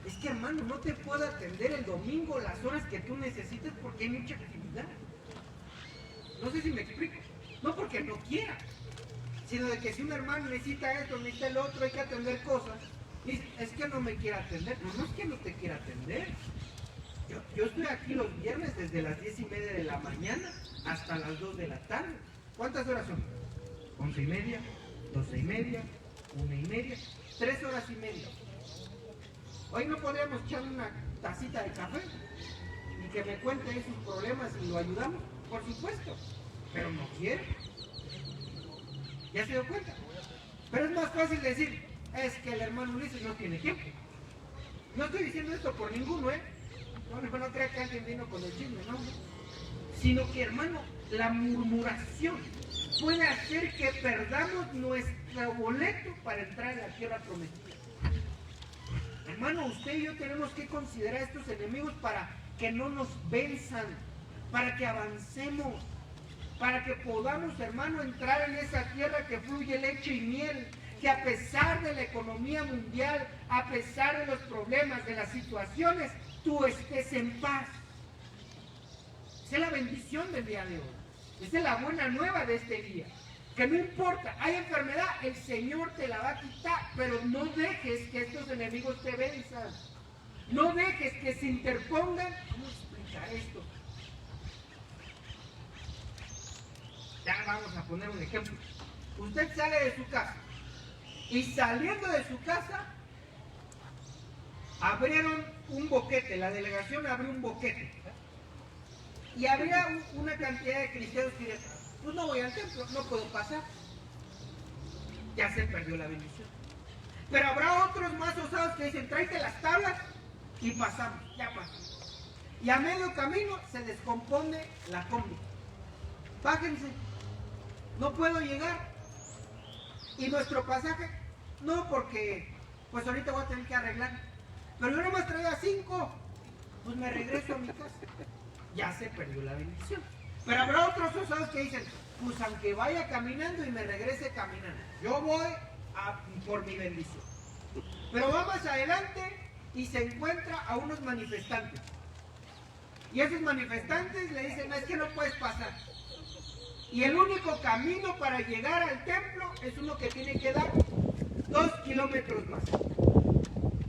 Es que, hermano, no te puedo atender el domingo las horas que tú necesites porque hay mucha actividad. No sé si me explico. No porque no quiera, sino de que si un hermano necesita esto, necesita el otro, hay que atender cosas. Y es que no me quiere atender. No es que no te quiera atender. Yo estoy aquí los viernes desde las 10:30 de la mañana hasta las 2 de la tarde. ¿Cuántas horas son? 11:30, 12:30, 1:30, 3 horas y media. Hoy no podríamos echar una tacita de café y que me cuente sus problemas y lo ayudamos, por supuesto, pero no quiere. ¿Ya se dio cuenta? Pero es más fácil decir, es que el hermano Ulises no tiene tiempo. No estoy diciendo esto por ninguno, no crea que alguien vino con el chisme, no. Sino que, hermano, la murmuración puede hacer que perdamos nuestro boleto para entrar a la tierra prometida. Hermano, usted y yo tenemos que considerar a estos enemigos para que no nos venzan, para que avancemos, para que podamos, hermano, entrar en esa tierra que fluye leche y miel, que a pesar de la economía mundial, a pesar de los problemas, de las situaciones, tú estés en paz. Esa es la bendición del día de hoy. Esa es la buena nueva de este día. Que no importa, hay enfermedad, el Señor te la va a quitar, pero no dejes que estos enemigos te venzan. No dejes que se interpongan. ¿Cómo explicar esto? Ya vamos a poner un ejemplo. Usted sale de su casa y saliendo de su casa abrieron un boquete, la delegación abrió un boquete. Y habría una cantidad de cristianos que dirían, pues no voy al templo, no puedo pasar. Ya se perdió la bendición. Pero habrá otros más osados que dicen, tráete las tablas y pasamos, ya pasamos. Y a medio camino se descompone la combi. Bájense, no puedo llegar. Y nuestro pasaje, no, porque pues ahorita voy a tener que arreglar. Pero yo nomás traía 5, pues me regreso a mi casa. Ya se perdió la bendición. Pero habrá otros osados que dicen, pues aunque vaya caminando y me regrese caminando, yo voy por mi bendición. Pero va más adelante y se encuentra a unos manifestantes. Y esos manifestantes le dicen, no, es que no puedes pasar. Y el único camino para llegar al templo es uno que tiene que dar 2 kilómetros más.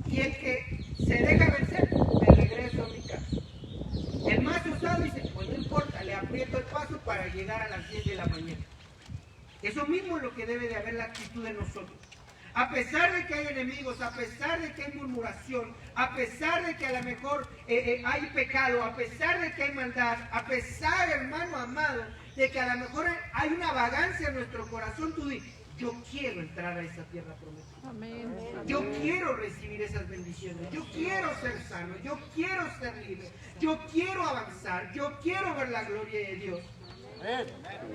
Y el que se deja vencer, me regreso a mi casa. El más usado dice, pues no importa, le aprieto el paso para llegar a las 10 de la mañana. Eso mismo es lo que debe de haber la actitud de nosotros. A pesar de que hay enemigos, a pesar de que hay murmuración, a pesar de que a lo mejor hay pecado, a pesar de que hay maldad, a pesar, hermano amado, de que a lo mejor hay una vagancia en nuestro corazón, tú dices, yo quiero entrar a esa tierra prometida.
Amén.
Yo quiero recibir esas bendiciones, yo quiero ser sano, yo quiero ser libre, yo quiero avanzar, yo quiero ver la gloria de Dios.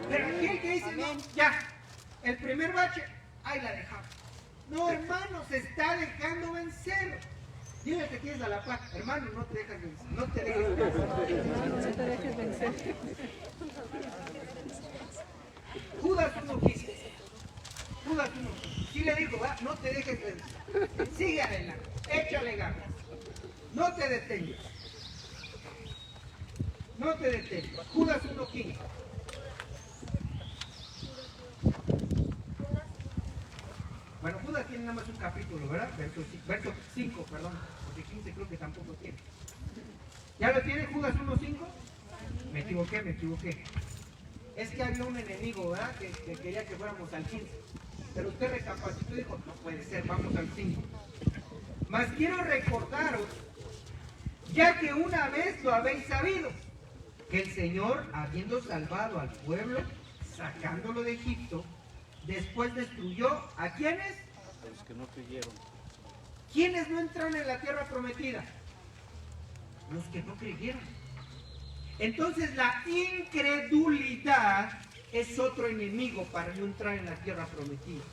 Pero aquel que dice, no, ya, el primer bache, ahí la dejamos. No, hermano, se está dejando vencer. Dile que tienes a la par, hermano, no te dejes vencer, no te dejes vencer.
No te dejes vencer.
Judas 1:15. Judas 1:15. Sí le dijo, va, no te dejes vencer. Sigue adelante, échale ganas. No te detengas. No te detengas. Judas 1:15. Bueno, Judas tiene nada más un capítulo, ¿verdad? Verso 5, perdón, porque 15 creo que tampoco tiene. ¿Ya lo tiene Judas 1:5? Me equivoqué. Es que había un enemigo, ¿verdad? Que quería que fuéramos al 15. Pero usted recapacitó y dijo, no puede ser, vamos al 5. Mas quiero recordaros, ya que una vez lo habéis sabido, que el Señor, habiendo salvado al pueblo, sacándolo de Egipto, después destruyó ¿a quiénes?
A los que no creyeron.
¿Quiénes no entraron en la tierra prometida? Los que no creyeron. Entonces la incredulidad es otro enemigo para no entrar en la tierra prometida.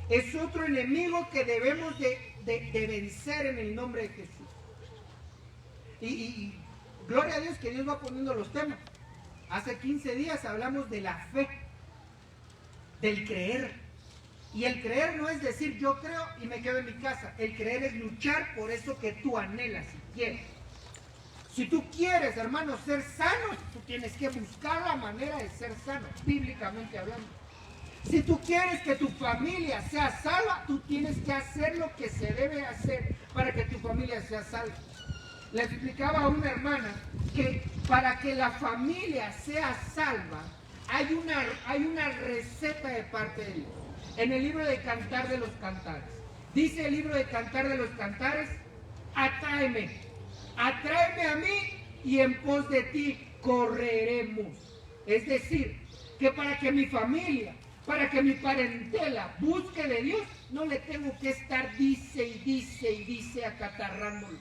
Es otro enemigo que debemos de vencer en el nombre de Jesús. Y gloria a Dios que Dios va poniendo los temas. Hace 15 días hablamos de la fe, del creer. Y el creer no es decir yo creo y me quedo en mi casa. El creer es luchar por eso que tú anhelas y quieres. Si tú quieres, hermano, ser sano, tú tienes que buscar la manera de ser sano, bíblicamente hablando. Si tú quieres que tu familia sea salva, tú tienes que hacer lo que se debe hacer para que tu familia sea salva. Les explicaba a una hermana que para que la familia sea salva, hay una receta de parte de Dios. En el libro de Cantar de los Cantares. Dice el libro de Cantar de los Cantares, atráeme a mí y en pos de ti correremos. Es decir, que para que mi familia, para que mi parentela busque de Dios, no le tengo que estar dice acatarrándolo.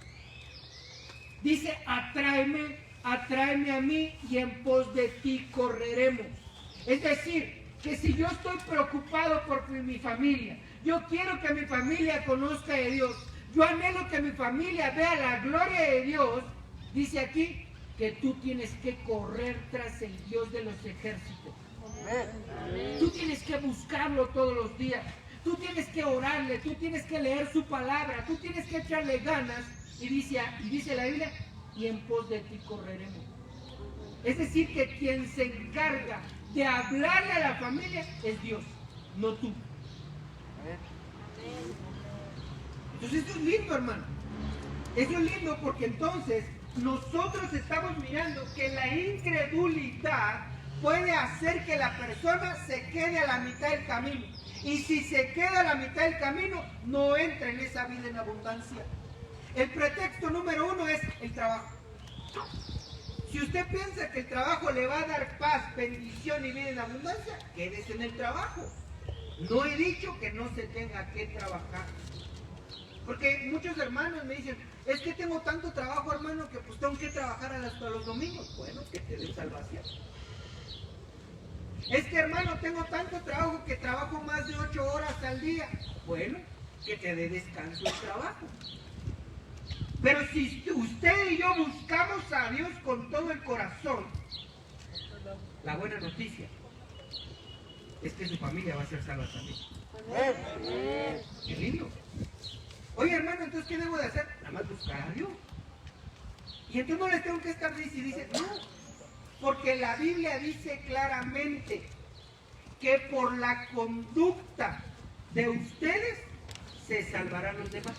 Dice, atráeme a mí y en pos de ti correremos. Es decir, que si yo estoy preocupado por mi familia, yo quiero que mi familia conozca de Dios, yo anhelo que mi familia vea la gloria de Dios, dice aquí que tú tienes que correr tras el Dios de los ejércitos. Tú tienes que buscarlo todos los días, tú tienes que orarle, tú tienes que leer su palabra, tú tienes que echarle ganas y dice la Biblia, y en pos de ti correremos. Es decir, que quien se encarga de hablarle a la familia es Dios, no tú. Entonces esto es lindo, hermano. Eso es lindo porque entonces nosotros estamos mirando que la incredulidad puede hacer que la persona se quede a la mitad del camino. Y si se queda a la mitad del camino, no entra en esa vida en abundancia. El pretexto número 1 es el trabajo. Si usted piensa que el trabajo le va a dar paz, bendición y vida en abundancia, quédese en el trabajo. No he dicho que no se tenga que trabajar. Porque muchos hermanos me dicen, es que tengo tanto trabajo, hermano, que pues tengo que trabajar hasta los domingos. Bueno, que te dé salvación. Es que, hermano, tengo tanto trabajo que trabajo más de 8 horas al día. Bueno, que te dé descanso el trabajo. Pero si usted y yo buscamos a Dios con todo el corazón, la buena noticia es que su familia va a ser salva también. Qué lindo. Oye, hermano, entonces ¿qué debo de hacer? Nada más buscar a Dios. Y entonces no les tengo que estar diciendo, no, porque la Biblia dice claramente que por la conducta de ustedes se salvarán los demás.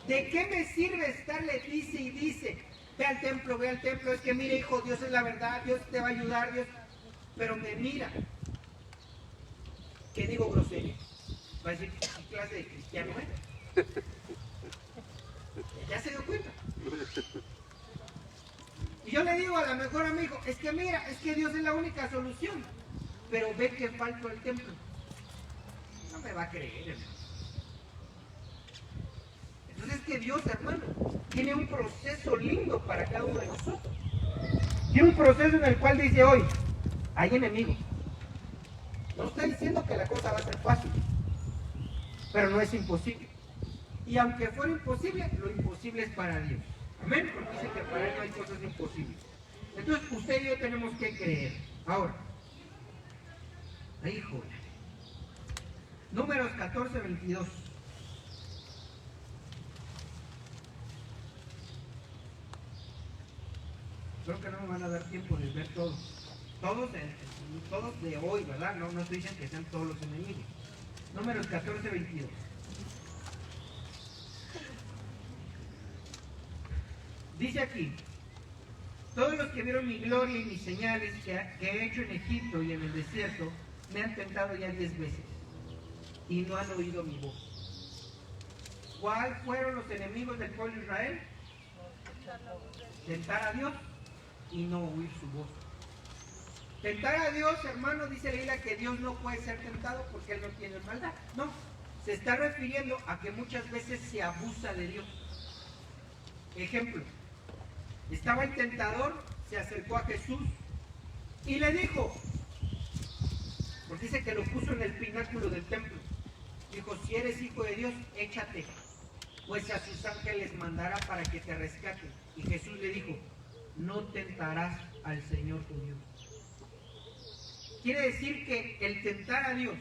¿De qué me sirve estarle dice y dice, ve al templo, es que mire, hijo, Dios es la verdad, Dios te va a ayudar, Dios, pero me mira, ¿qué digo grosería? Va a decir, ¿qué clase de cristiano es? ¿Ya se dio cuenta? Y yo le digo a lo mejor a mi hijo, es que mira, es que Dios es la única solución, pero ve que falto el templo. No me va a creer, hermano. Entonces es que Dios, hermano, tiene un proceso lindo para cada uno de nosotros. Tiene un proceso en el cual dice hoy, hay enemigos. No está diciendo que la cosa va a ser fácil, pero no es imposible. Y aunque fuera imposible, lo imposible es para Dios. Amén, porque dice que para Él no hay cosas imposibles. Entonces usted y yo tenemos que creer. Ahora, híjole. Números 14, 22. Creo que no me van a dar tiempo de ver todos. Todos de hoy, ¿verdad? No estoy diciendo que sean todos los enemigos. Números 14, 22. Dice aquí, todos los que vieron mi gloria y mis señales que he hecho en Egipto y en el desierto, me han tentado ya 10 veces y no han oído mi voz. ¿Cuáles fueron los enemigos del pueblo de Israel? Tentar a Dios y no oír su voz. Tentar a Dios, hermano, dice la Biblia que Dios no puede ser tentado porque Él no tiene maldad. No, se está refiriendo a que muchas veces se abusa de Dios. Ejemplo, estaba el tentador, se acercó a Jesús y le dijo, porque dice que lo puso en el pináculo del templo, dijo, si eres hijo de Dios, échate, pues a sus ángeles mandará para que te rescaten. Y Jesús le dijo, no tentarás al Señor tu Dios. Quiere decir que el tentar a Dios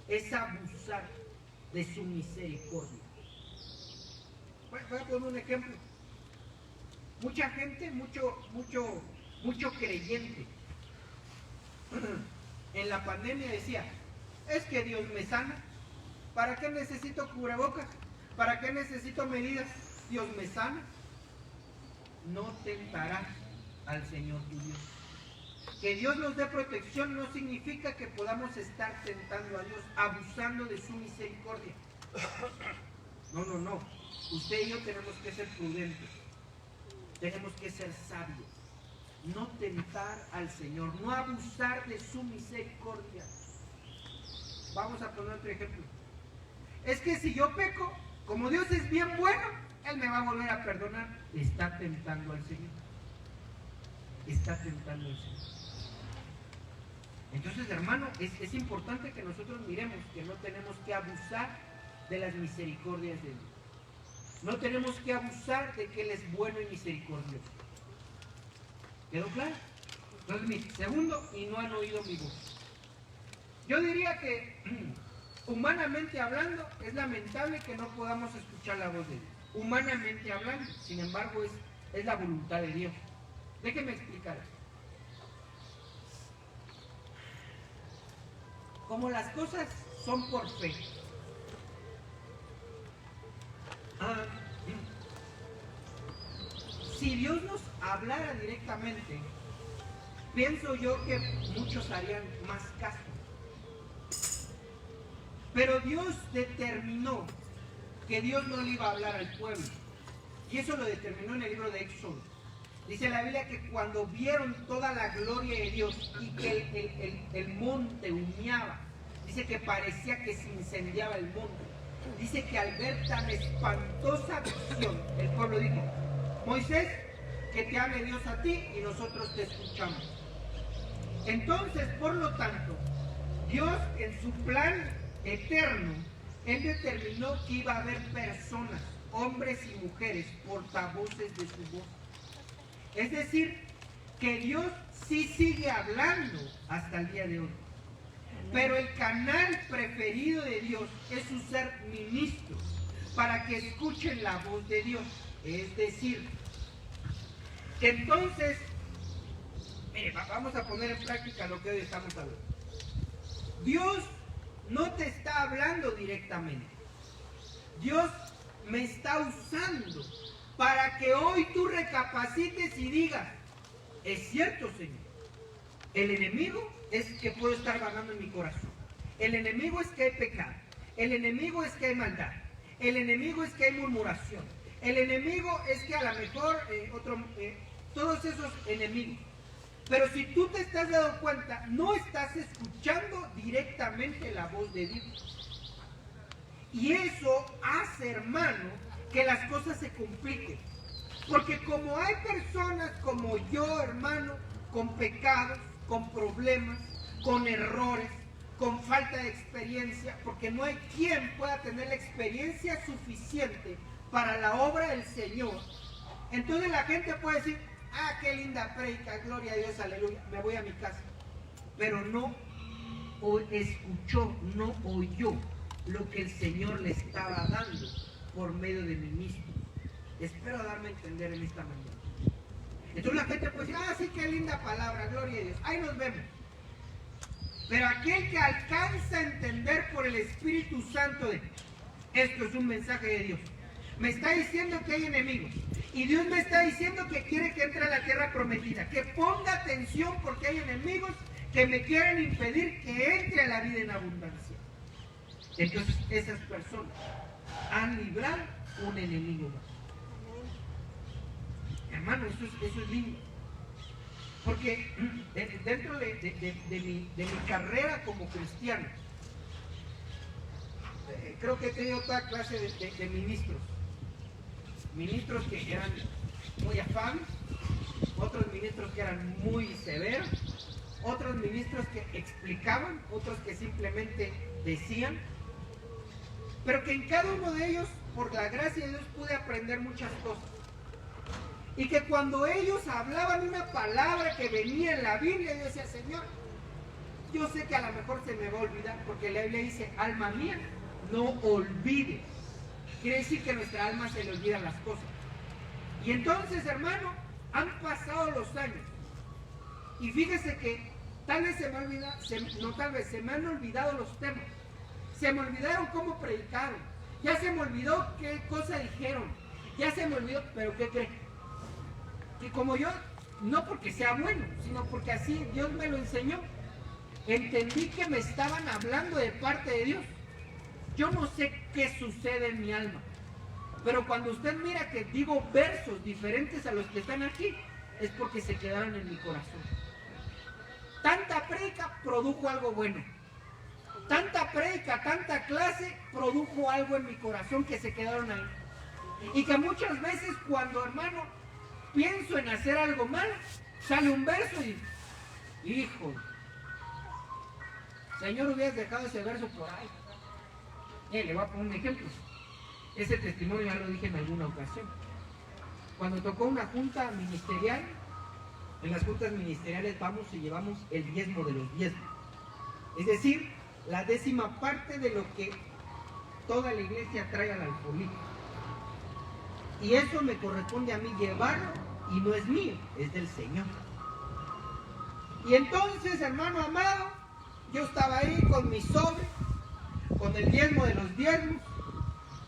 es abusar de su misericordia. Voy a poner un ejemplo. Mucha gente, mucho creyente en la pandemia decía, es que Dios me sana, ¿para qué necesito cubrebocas? ¿Para qué necesito medidas? Dios me sana. No tentarás al Señor tu Dios. Que Dios nos dé protección no significa que podamos estar tentando a Dios, abusando de su misericordia. No. Usted y yo tenemos que ser prudentes. Tenemos que ser sabios. No tentar al Señor, no abusar de su misericordia. Vamos a poner otro ejemplo. Es que si yo peco, como Dios es bien bueno, Él me va a volver a perdonar. Está tentando al Señor. Está tentando al Señor. Entonces, hermano, es importante que nosotros miremos que no tenemos que abusar de las misericordias de Dios. No tenemos que abusar de que Él es bueno y misericordioso. ¿Quedó claro? Entonces, mire, segundo, y no han oído mi voz. Yo diría que, humanamente hablando, es lamentable que no podamos escuchar la voz de Dios. Humanamente hablando, sin embargo, es la voluntad de Dios. Déjeme explicar. Como las cosas son por fe. Si Dios nos hablara directamente, pienso yo que muchos harían más caso. Pero Dios determinó que Dios no le iba a hablar al pueblo. Y eso lo determinó en el libro de Éxodo. Dice la Biblia que cuando vieron toda la gloria de Dios y que el monte humeaba, dice que parecía que se incendiaba el monte. Dice que al ver tan espantosa visión, el pueblo dijo: Moisés, que te hable Dios a ti y nosotros te escuchamos. Entonces, por lo tanto, Dios en su plan eterno, Él determinó que iba a haber personas, hombres y mujeres, portavoces de su voz. Es decir, que Dios sí sigue hablando hasta el día de hoy. Pero el canal preferido de Dios es usar ministros para que escuchen la voz de Dios. Es decir, que entonces, mire, vamos a poner en práctica lo que hoy estamos hablando. Dios no te está hablando directamente. Dios me está usando para que hoy tú recapacites y digas: es cierto, Señor, el enemigo es que puedo estar vagando en mi corazón. El enemigo es que hay pecado. El enemigo es que hay maldad. El enemigo es que hay murmuración. El enemigo es que a lo mejor todos esos enemigos. Pero si tú te estás dando cuenta, no estás escuchando directamente la voz de Dios. Y eso hace, hermano, que las cosas se compliquen. Porque como hay personas como yo, hermano, con pecados, con problemas, con errores, con falta de experiencia, porque no hay quien pueda tener la experiencia suficiente para la obra del Señor, entonces la gente puede decir: ah, qué linda predica, gloria a Dios, aleluya, me voy a mi casa. Pero no escuchó, no oyó lo que el Señor le estaba dando por medio de mí mismo. Espero darme a entender en esta mañana. Entonces la gente puede decir: ah, sí, qué linda palabra, gloria a Dios, ahí nos vemos. Pero aquel que alcanza a entender por el Espíritu Santo de esto es un mensaje de Dios, me está diciendo que hay enemigos, y Dios me está diciendo que quiere que entre a la tierra prometida, que ponga atención porque hay enemigos que me quieren impedir que entre a la vida en abundancia. Entonces esas personas han librado un enemigo más. Hermano, eso es lindo. Porque dentro de mi carrera como cristiano, creo que he tenido toda clase de ministros. Ministros que eran muy afables, otros ministros que eran muy severos, otros ministros que explicaban, otros que simplemente decían. Pero que en cada uno de ellos, por la gracia de Dios, pude aprender muchas cosas. Y que cuando ellos hablaban una palabra que venía en la Biblia, yo decía: Señor, yo sé que a lo mejor se me va a olvidar, porque la Biblia dice: alma mía, no olvides. Quiere decir que a nuestra alma se le olvidan las cosas. Y entonces, hermano, han pasado los años. Y fíjese que tal vez se me han olvidado los temas. Se me olvidaron cómo predicaron. Ya se me olvidó qué cosa dijeron. Ya se me olvidó, pero ¿qué cree? Que como yo, no porque sea bueno, sino porque así Dios me lo enseñó, entendí que me estaban hablando de parte de Dios. Yo no sé qué sucede en mi alma, pero cuando usted mira que digo versos diferentes a los que están aquí, es porque se quedaron en mi corazón. Tanta prédica produjo algo bueno. Tanta prédica, tanta clase produjo algo en mi corazón que se quedaron ahí. Y que muchas veces cuando, hermano, pienso en hacer algo mal, sale un verso y, hijo, Señor, hubieras dejado ese verso por ahí. Le voy a poner un ejemplo. Ese testimonio ya lo dije en alguna ocasión. Cuando tocó una junta ministerial, en las juntas ministeriales vamos y llevamos el diezmo de los diezmos. Es decir, la 10ª parte de lo que toda la iglesia trae al alfolí. Y eso me corresponde a mí llevarlo, y no es mío, es del Señor. Y entonces, hermano amado, yo estaba ahí con mi sobre, con el diezmo de los diezmos,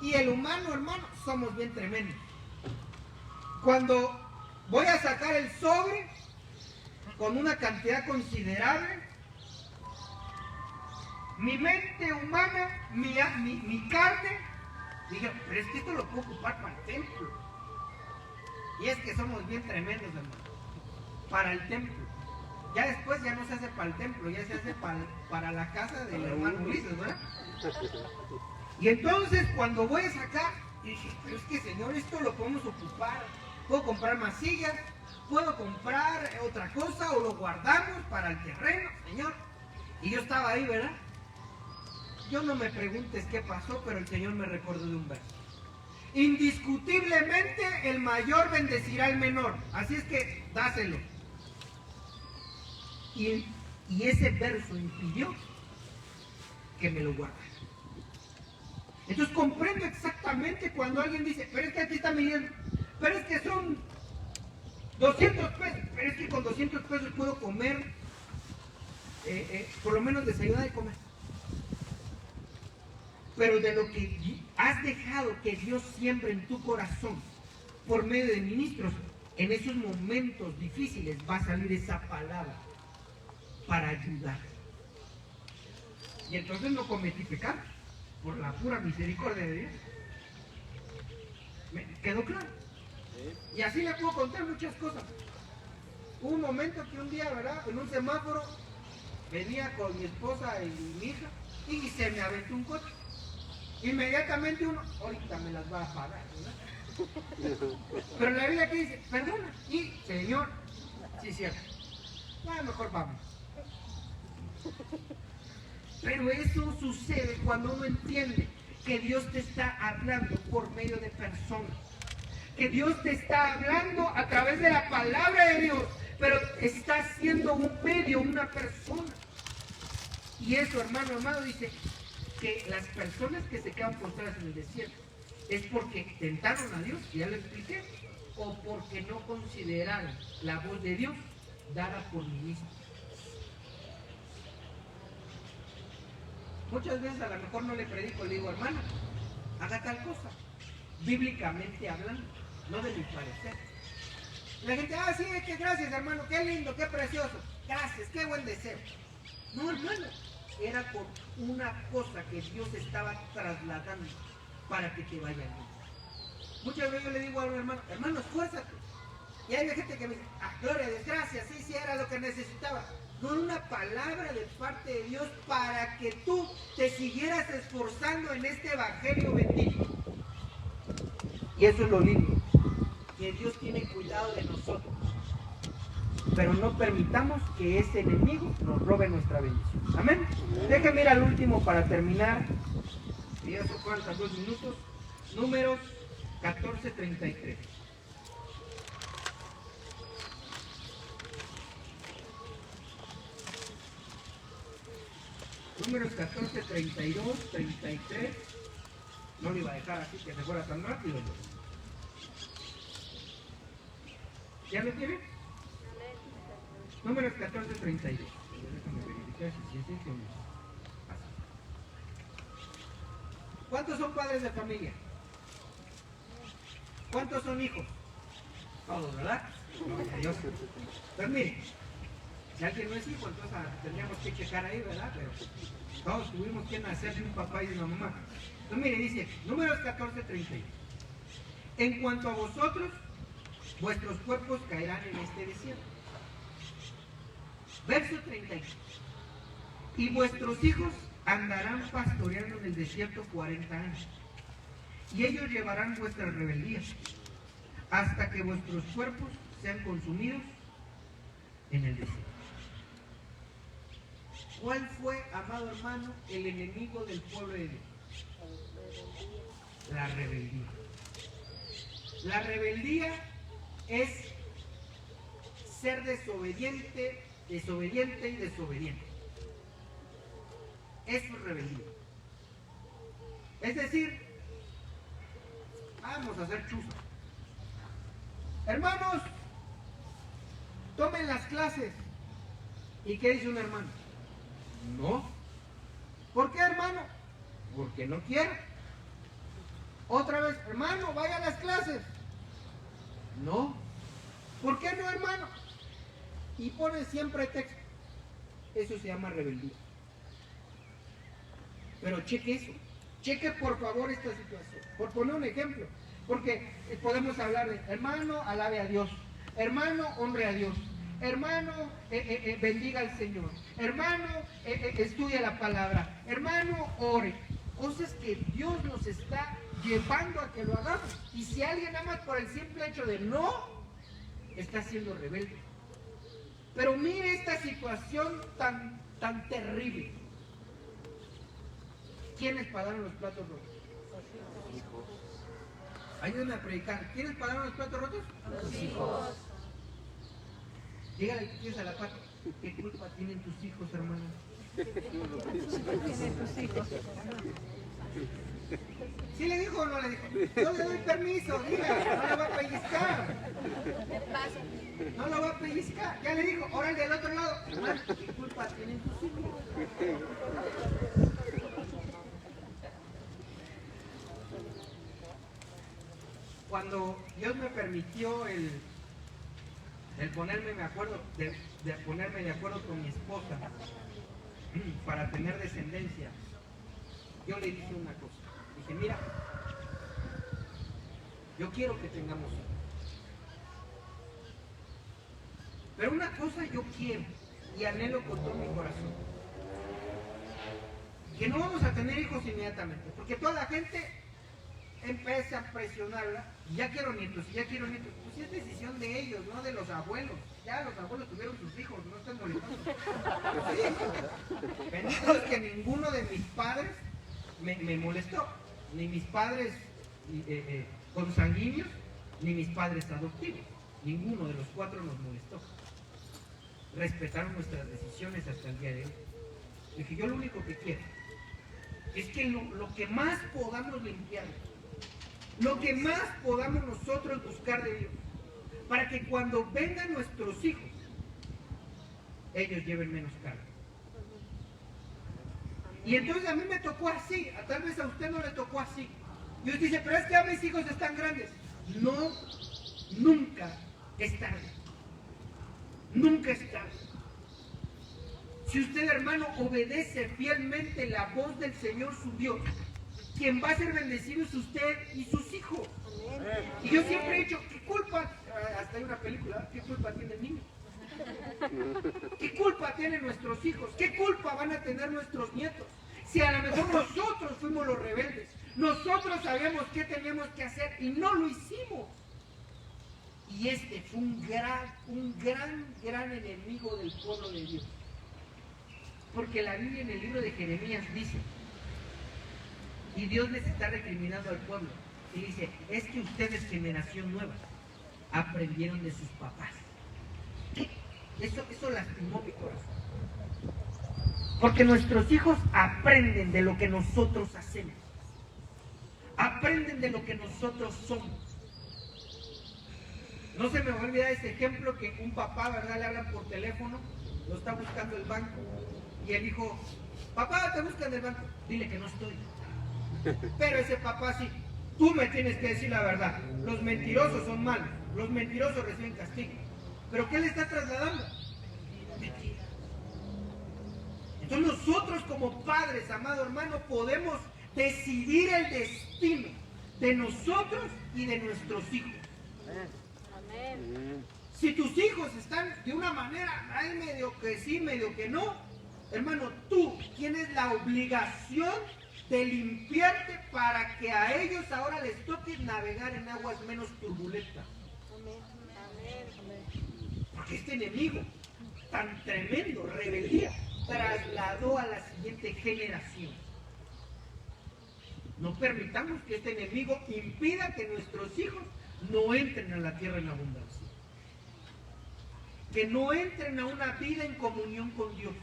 y el humano, hermano, somos bien tremendos. Cuando voy a sacar el sobre, con una cantidad considerable. Mi mente humana, mi carne, dije, pero es que esto lo puedo ocupar para el templo. Y es que somos bien tremendos, hermano, para el templo. Ya después ya no se hace para el templo, ya se hace para la casa del hermano Ulises, ¿verdad? Y entonces cuando voy a sacar, dije, pero es que Señor, esto lo podemos ocupar. Puedo comprar más sillas, puedo comprar otra cosa o lo guardamos para el terreno, Señor. Y yo estaba ahí, ¿verdad? Yo no me preguntes qué pasó, pero el Señor me recordó de un verso. Indiscutiblemente el mayor bendecirá al menor. Así es que dáselo. Y ese verso impidió que me lo guardara. Entonces comprendo exactamente cuando alguien dice, pero es que aquí está midiendo, pero es que son 200 pesos, pero es que con 200 pesos puedo comer, por lo menos desayunar y comer. Pero de lo que has dejado que Dios siembre en tu corazón por medio de ministros, en esos momentos difíciles va a salir esa palabra para ayudar. Y entonces no cometí pecado, por la pura misericordia de Dios. ¿Me quedó claro? Y así le puedo contar muchas cosas. Hubo un momento que un día, ¿verdad? En un semáforo venía con mi esposa y mi hija y se me aventó un coche. Inmediatamente uno, ahorita me las va a pagar, ¿verdad? Pero la Biblia aquí dice, perdona, y Señor, sí es cierto, mejor vamos. Pero eso sucede cuando uno entiende que Dios te está hablando por medio de personas, que Dios te está hablando a través de la palabra de Dios, pero está siendo un medio, una persona. Y eso, hermano amado, dice que las personas que se quedan postradas en el desierto es porque tentaron a Dios, ya lo expliqué, o porque no consideraron la voz de Dios dada por ministros. Muchas veces a lo mejor no le predico, le digo, hermano, haga tal cosa, bíblicamente hablando, no de mi parecer. La gente, sí, que gracias, hermano, qué lindo, qué precioso, gracias, qué buen deseo. No, hermano, era por una cosa que Dios estaba trasladando para que te vaya bien. Muchas veces yo le digo a un hermano, hermano, esfuérzate. Y hay gente que me dice, gloria a Dios, gracias, sí, era lo que necesitaba. No, una palabra de parte de Dios para que tú te siguieras esforzando en este evangelio bendito. Y eso es lo lindo, que Dios tiene cuidado de nosotros. Pero no permitamos que ese enemigo nos robe nuestra bendición. Amén. Déjenme ir al último para terminar. Ya se faltan 2 minutos. Números 14:33. Números 14, 32, 33. No lo iba a dejar así que se fuera tan rápido. ¿Ya lo tienen? Números 14, 32. Déjame verificar si es este o no. ¿Cuántos son padres de familia? ¿Cuántos son hijos? Todos, ¿verdad? Gloria a Dios. Pues mire, si alguien no es hijo, entonces tendríamos que checar ahí, ¿verdad? Pero todos tuvimos que nacer de un papá y de una mamá. Entonces mire, dice, números 14, 32. En cuanto a vosotros, vuestros cuerpos caerán en este desierto. Verso 32. Y vuestros hijos andarán pastoreando en el desierto 40 años. Y ellos llevarán vuestras rebeldías hasta que vuestros cuerpos sean consumidos en el desierto. ¿Cuál fue, amado hermano, el enemigo del pueblo de Dios? La rebeldía. La rebeldía es ser desobediente y desobediente. Eso es rebeldía. Es decir, vamos a hacer chuzo. Hermanos, tomen las clases. ¿Y qué dice un hermano? No. ¿Por qué, hermano? Porque no quiero. Otra vez, hermano, vaya a las clases. No. ¿Por qué no, hermano? y pone siempre texto. Eso se llama rebeldía. Pero cheque eso. Cheque por favor esta situación. Por poner un ejemplo. Porque podemos hablar de hermano, alabe a Dios. Hermano, honre a Dios. Hermano, bendiga al Señor. Hermano, estudia la palabra. Hermano, ore. Cosas que Dios nos está llevando a que lo hagamos. Y si alguien nada más por el simple hecho de no, está siendo rebelde. Pero mire esta situación tan terrible. ¿Quiénes pagaron los platos rotos? Los hijos. Ayúdenme a predicar. ¿Quiénes pagaron los platos rotos?
Los hijos.
Dígale que quieres a la pata. ¿Qué culpa tienen tus hijos, hermano?
Tienen tus hijos.
¿Sí le dijo o no le dijo? No le doy permiso, dígale, no lo va a pellizcar. No lo va a pellizcar. Ya le dijo, ahora el del otro lado. Hermano, ¿qué culpa tienen tus hijos? Cuando Dios me permitió el ponerme de acuerdo con mi esposa para tener descendencia, yo le dije una cosa. Dije, mira, yo quiero que tengamos hijos. Pero una cosa yo quiero y anhelo con todo mi corazón. Que no vamos a tener hijos inmediatamente, porque toda la gente empieza a presionarla, y ya quiero nietos, y ya quiero nietos. Pues es decisión de ellos, no de los abuelos. Ya los abuelos tuvieron sus hijos, no estén molestando. Sí. Bendito es que ninguno de mis padres me molestó, ni mis padres consanguíneos, ni mis padres adoptivos. Ninguno de los cuatro nos molestó. Respetaron nuestras decisiones hasta el día de hoy. Dije, yo lo único que quiero es que lo que más podamos limpiar, lo que más podamos nosotros buscar de Dios, para que cuando vengan nuestros hijos, ellos lleven menos carga. Y entonces a mí me tocó así, tal vez a usted no le tocó así. Y usted dice, pero es que ya mis hijos están grandes. No, nunca es tarde. Nunca es tarde. Si usted, hermano, obedece fielmente la voz del Señor su Dios, quien va a ser bendecido es usted y sus hijos. Y yo siempre he dicho, ¿qué culpa? Hasta hay una película, ¿qué culpa tiene el niño? ¿Qué culpa tienen nuestros hijos? ¿Qué culpa van a tener nuestros nietos? Si a lo mejor nosotros fuimos los rebeldes, nosotros sabíamos qué teníamos que hacer y no lo hicimos. Y este fue un gran enemigo del pueblo de Dios. Porque la Biblia en el libro de Jeremías dice, y Dios les está recriminando al pueblo, y dice, es que ustedes, generación nueva, aprendieron de sus papás. Eso lastimó mi corazón. Porque nuestros hijos aprenden de lo que nosotros hacemos. Aprenden de lo que nosotros somos. No se me va a olvidar ese ejemplo que un papá, ¿verdad? Le hablan por teléfono, lo está buscando el banco, y el hijo, papá, te buscan del banco, dile que no estoy. Pero ese papá sí, tú me tienes que decir la verdad. Los mentirosos son malos, los mentirosos reciben castigo. ¿Pero qué le está trasladando? Mentira. Entonces nosotros como padres, amado hermano, podemos decidir el destino de nosotros y de nuestros hijos. Amén. Si tus hijos están de una manera, hay medio que sí, medio que no, hermano, tú tienes la obligación de limpiarte para que a ellos ahora les toque navegar en aguas menos turbulentas. Porque este enemigo tan tremendo, rebeldía, trasladó a la siguiente generación. No permitamos que este enemigo impida que nuestros hijos no entren a la tierra en abundancia. Que no entren a una vida en comunión con Dios.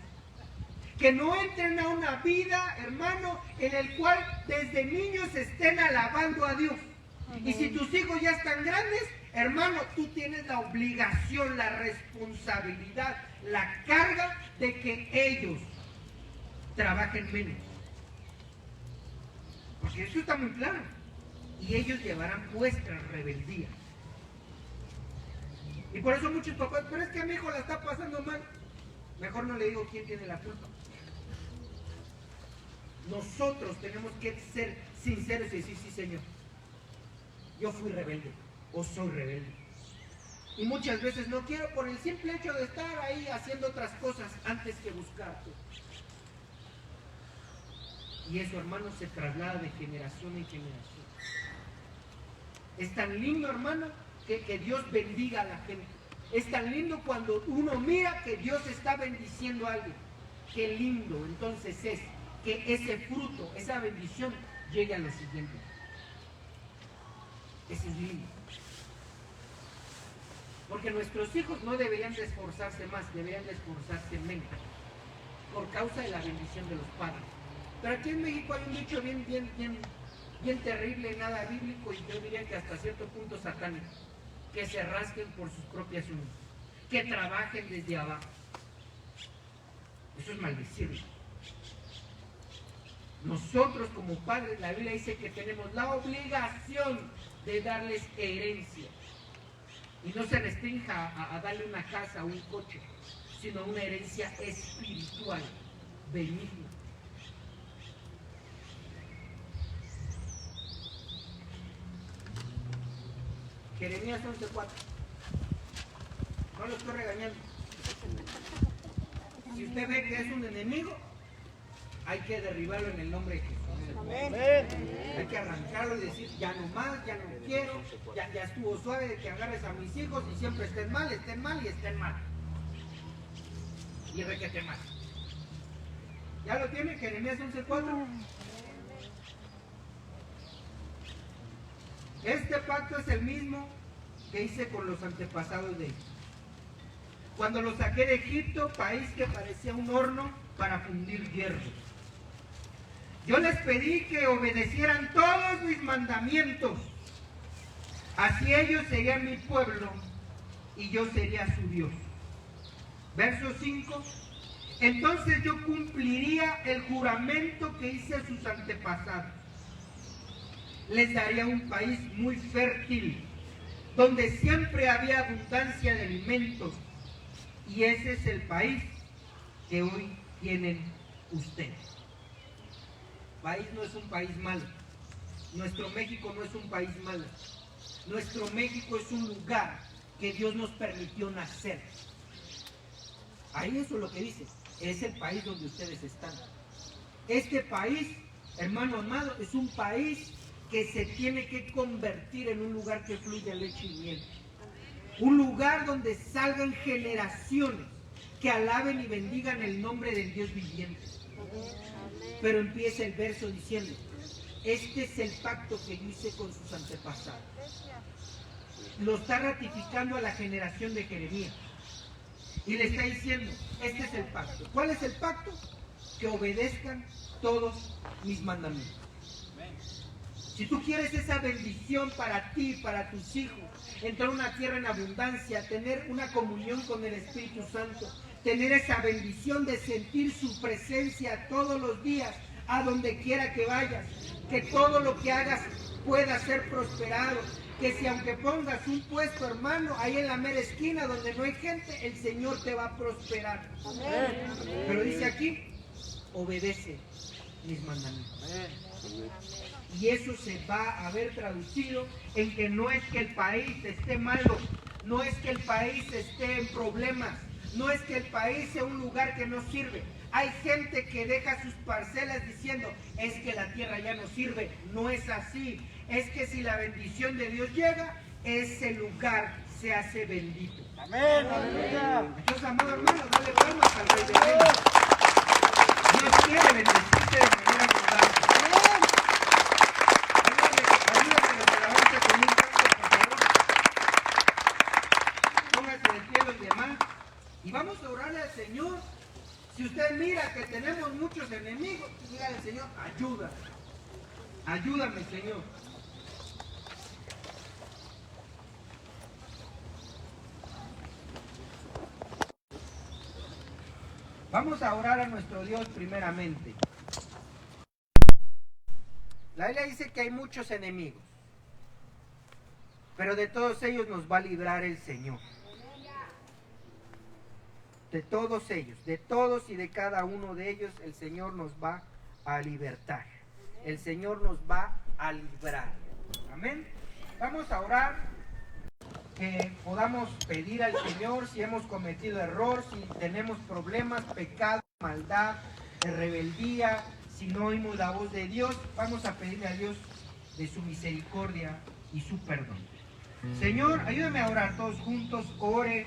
Que no entren a una vida, hermano, en el cual desde niños estén alabando a Dios. Y si tus hijos ya están grandes, hermano, tú tienes la obligación, la responsabilidad, la carga de que ellos trabajen menos. Porque eso está muy claro. Y ellos llevarán vuestra rebeldía. Y por eso muchos papás, pero es que mi hijo la está pasando mal. Mejor no le digo quién tiene la culpa. Nosotros tenemos que ser sinceros y decir, sí, Señor, yo fui rebelde o soy rebelde. Y muchas veces no quiero por el simple hecho de estar ahí haciendo otras cosas antes que buscarte. Y eso, hermano, se traslada de generación en generación. Es tan lindo, hermano, que Dios bendiga a la gente. Es tan lindo cuando uno mira que Dios está bendiciendo a alguien. Qué lindo entonces es que ese fruto, esa bendición, llegue a lo siguiente. Eso es lindo. Porque nuestros hijos no deberían de esforzarse más, deberían de esforzarse menos, por causa de la bendición de los padres. Pero aquí en México hay un dicho bien terrible, nada bíblico, y yo diría que hasta cierto punto satánico: que se rasquen por sus propias uñas, que trabajen desde abajo. Eso es maldecirlo. Nosotros como padres, la Biblia dice que tenemos la obligación de darles herencia. Y no se restrinja a darle una casa o un coche, sino una herencia espiritual, benigna. Jeremías 11:4. No lo estoy regañando. Si usted ve que es un enemigo, hay que derribarlo en el nombre de Jesús. Amén. Hay que arrancarlo y decir, ya no más, ya no quiero, ya estuvo suave de que agarres a mis hijos y siempre estén mal y estén mal. Y requete mal. ¿Ya lo tiene? Jeremías 11:4. Este pacto es el mismo que hice con los antepasados de ellos. Cuando los saqué de Egipto, país que parecía un horno para fundir hierro. Yo les pedí que obedecieran todos mis mandamientos. Así ellos serían mi pueblo y yo sería su Dios. Verso 5. Entonces yo cumpliría el juramento que hice a sus antepasados. Les daría un país muy fértil, donde siempre había abundancia de alimentos. Y ese es el país que hoy tienen ustedes. País no es un país malo. Nuestro México no es un país malo. Nuestro México es un lugar que Dios nos permitió nacer. Ahí eso es lo que dice. Es el país donde ustedes están. Este país, hermano amado, es un país que se tiene que convertir en un lugar que fluya leche y miel. Un lugar donde salgan generaciones que alaben y bendigan el nombre del Dios viviente. Pero empieza el verso diciendo, este es el pacto que yo hice con sus antepasados. Lo está ratificando a la generación de Jeremías. Y le está diciendo, este es el pacto. ¿Cuál es el pacto? Que obedezcan todos mis mandamientos. Si tú quieres esa bendición para ti, para tus hijos, entrar a una tierra en abundancia, tener una comunión con el Espíritu Santo, tener esa bendición de sentir su presencia todos los días, a donde quiera que vayas, que todo lo que hagas pueda ser prosperado, que si aunque pongas un puesto, hermano, ahí en la mera esquina donde no hay gente, el Señor te va a prosperar. Amén. Pero dice aquí, obedece mis mandamientos. Amén. Y eso se va a ver traducido en que no es que el país esté malo, no es que el país esté en problemas, no es que el país sea un lugar que no sirve. Hay gente que deja sus parcelas diciendo, es que la tierra ya no sirve. No es así. Es que si la bendición de Dios llega, ese lugar se hace bendito. Amén. Entonces, amado hermano, dale palmas al Rey de Reyes. Dios quiere bendecirte de manera abundante. Ayúdame a la alabanza conmigo, por favor. Póngase de pie los demás y vamos a orarle al Señor. Si usted mira que tenemos muchos enemigos, dígale al Señor, ayúdame, Señor. Vamos a orar a nuestro Dios primeramente. La Biblia dice que hay muchos enemigos, pero de todos ellos nos va a librar el Señor. de todos ellos, de todos y de cada uno de ellos, el Señor nos va a libertar. El Señor nos va a librar. Amén. Vamos a orar, que podamos pedir al Señor si hemos cometido error, si tenemos problemas, pecado, maldad, rebeldía, si no oímos la voz de Dios. Vamos a pedirle a Dios de su misericordia y su perdón. Señor, ayúdame a orar todos juntos. Ore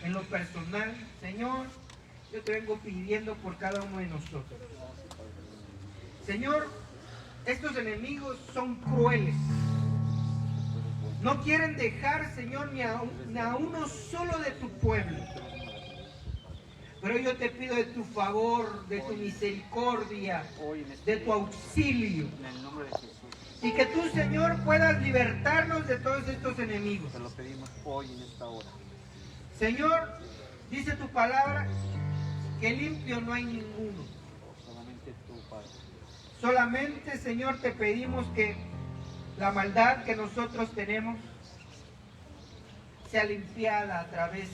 en lo personal. Señor, yo te vengo pidiendo por cada uno de nosotros. Señor, estos enemigos son crueles. No quieren dejar, Señor, ni a uno solo de tu pueblo. Pero yo te pido de tu favor, de tu misericordia, de tu auxilio. Y que tú, Señor, puedas libertarnos de todos estos enemigos.
Te lo pedimos hoy en esta hora.
Señor, dice tu palabra que limpio no hay ninguno.
Solamente tú, Padre.
Solamente, Señor, te pedimos que la maldad que nosotros tenemos sea limpiada a través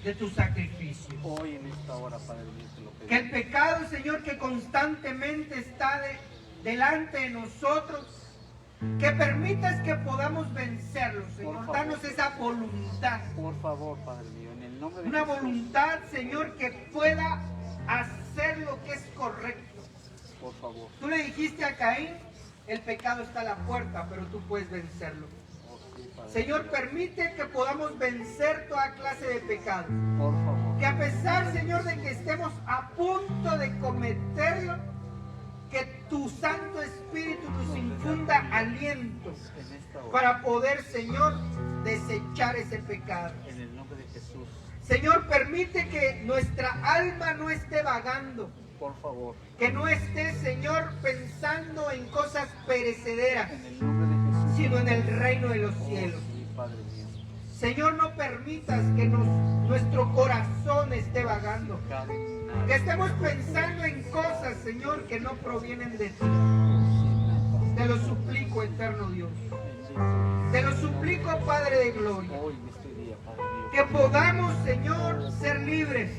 de tu sacrificio.
Hoy en esta hora, Padre mío, te lo pedimos.
Que el pecado, Señor, que constantemente está delante de nosotros, que permitas que podamos vencerlo, Señor. Danos esa voluntad.
Por favor, Padre mío, en el nombre de
Una
Jesús.
voluntad, Señor, que pueda hacer lo que es correcto.
Por favor.
Tú le dijiste a Caín, el pecado está a la puerta, pero tú puedes vencerlo.
Oh, sí, Padre.
Señor, permite que podamos vencer toda clase de pecado.
Por favor.
Que a pesar, Señor, de que estemos a punto de cometerlo, que tu Santo Espíritu nos infunda aliento
En esta hora.
para poder, Señor, desechar ese pecado.
En el nombre de Jesús.
Señor, permite que nuestra alma no esté vagando,
Por favor.
que no esté, Señor, pensando en cosas perecederas,
En el nombre de Jesús.
sino en el reino de los
Oh,
cielos.
sí, Padre mío.
Señor, no permitas que nuestro corazón esté vagando, que estemos pensando en cosas, Señor, que no provienen de ti. Te lo suplico, eterno Dios. Te lo suplico, Padre de gloria.
Hoy en este día, Padre mío.
Que podamos, Señor, ser libres.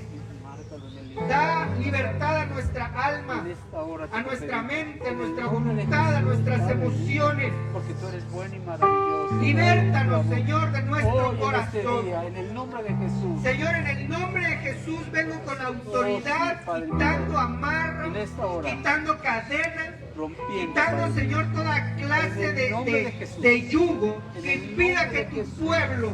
Márcalo en el libro.
Da libertad a nuestra alma,
En esta hora te
a
lo
nuestra
pedimos.
mente, a
En el
nuestra
nombre de
voluntad, a
Jesús,
nuestras
Padre mío.
emociones.
Porque tú eres bueno y maravilloso.
Libértanos,
Padre,
Señor, de
hoy
nuestro
en este
corazón.
día, en el nombre de Jesús.
Señor, en el nombre de Jesús vengo con autoridad,
Oh, sí, Padre
quitando
mío.
amarras,
En esta hora.
quitando cadenas,
Rompiendo,
quitando,
Padre.
Señor, toda clase
En el nombre de Jesús.
de yugo
En
que
el
impida
nombre
que
de
tu
Jesús.
pueblo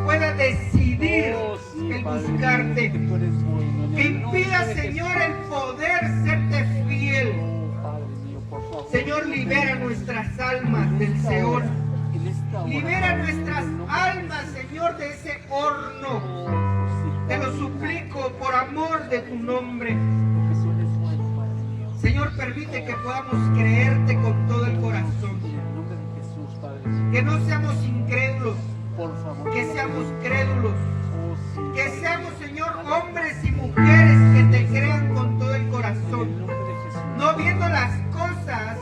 pueda decidir
Oh, sí,
el
Padre mío,
buscarte,
que tú eres bueno. En
que
el nombre
impida,
de
Señor,
Jesús.
el poder serte fiel.
Oh, Padre mío, por favor.
Señor, libera nuestras almas
En
del
esta
Seol.
hora, en esta hora,
Libera
Padre,
nuestras
en el nombre de
almas, Señor, de ese horno.
Oh, sí,
Te lo
Padre,
suplico por amor de tu nombre.
porque tú eres bueno, Padre mío.
Señor, permite que podamos creerte con todo el corazón.
En el nombre de Jesús, Padre mío.
Que no seamos incrédulos,
Por favor.
que seamos crédulos.
Oh, sí,
Que
Padre
seamos,
mío.
Señor, hombres y mujeres que te crean con todo el
En el
corazón.
nombre de Jesús.
No viendo las cosas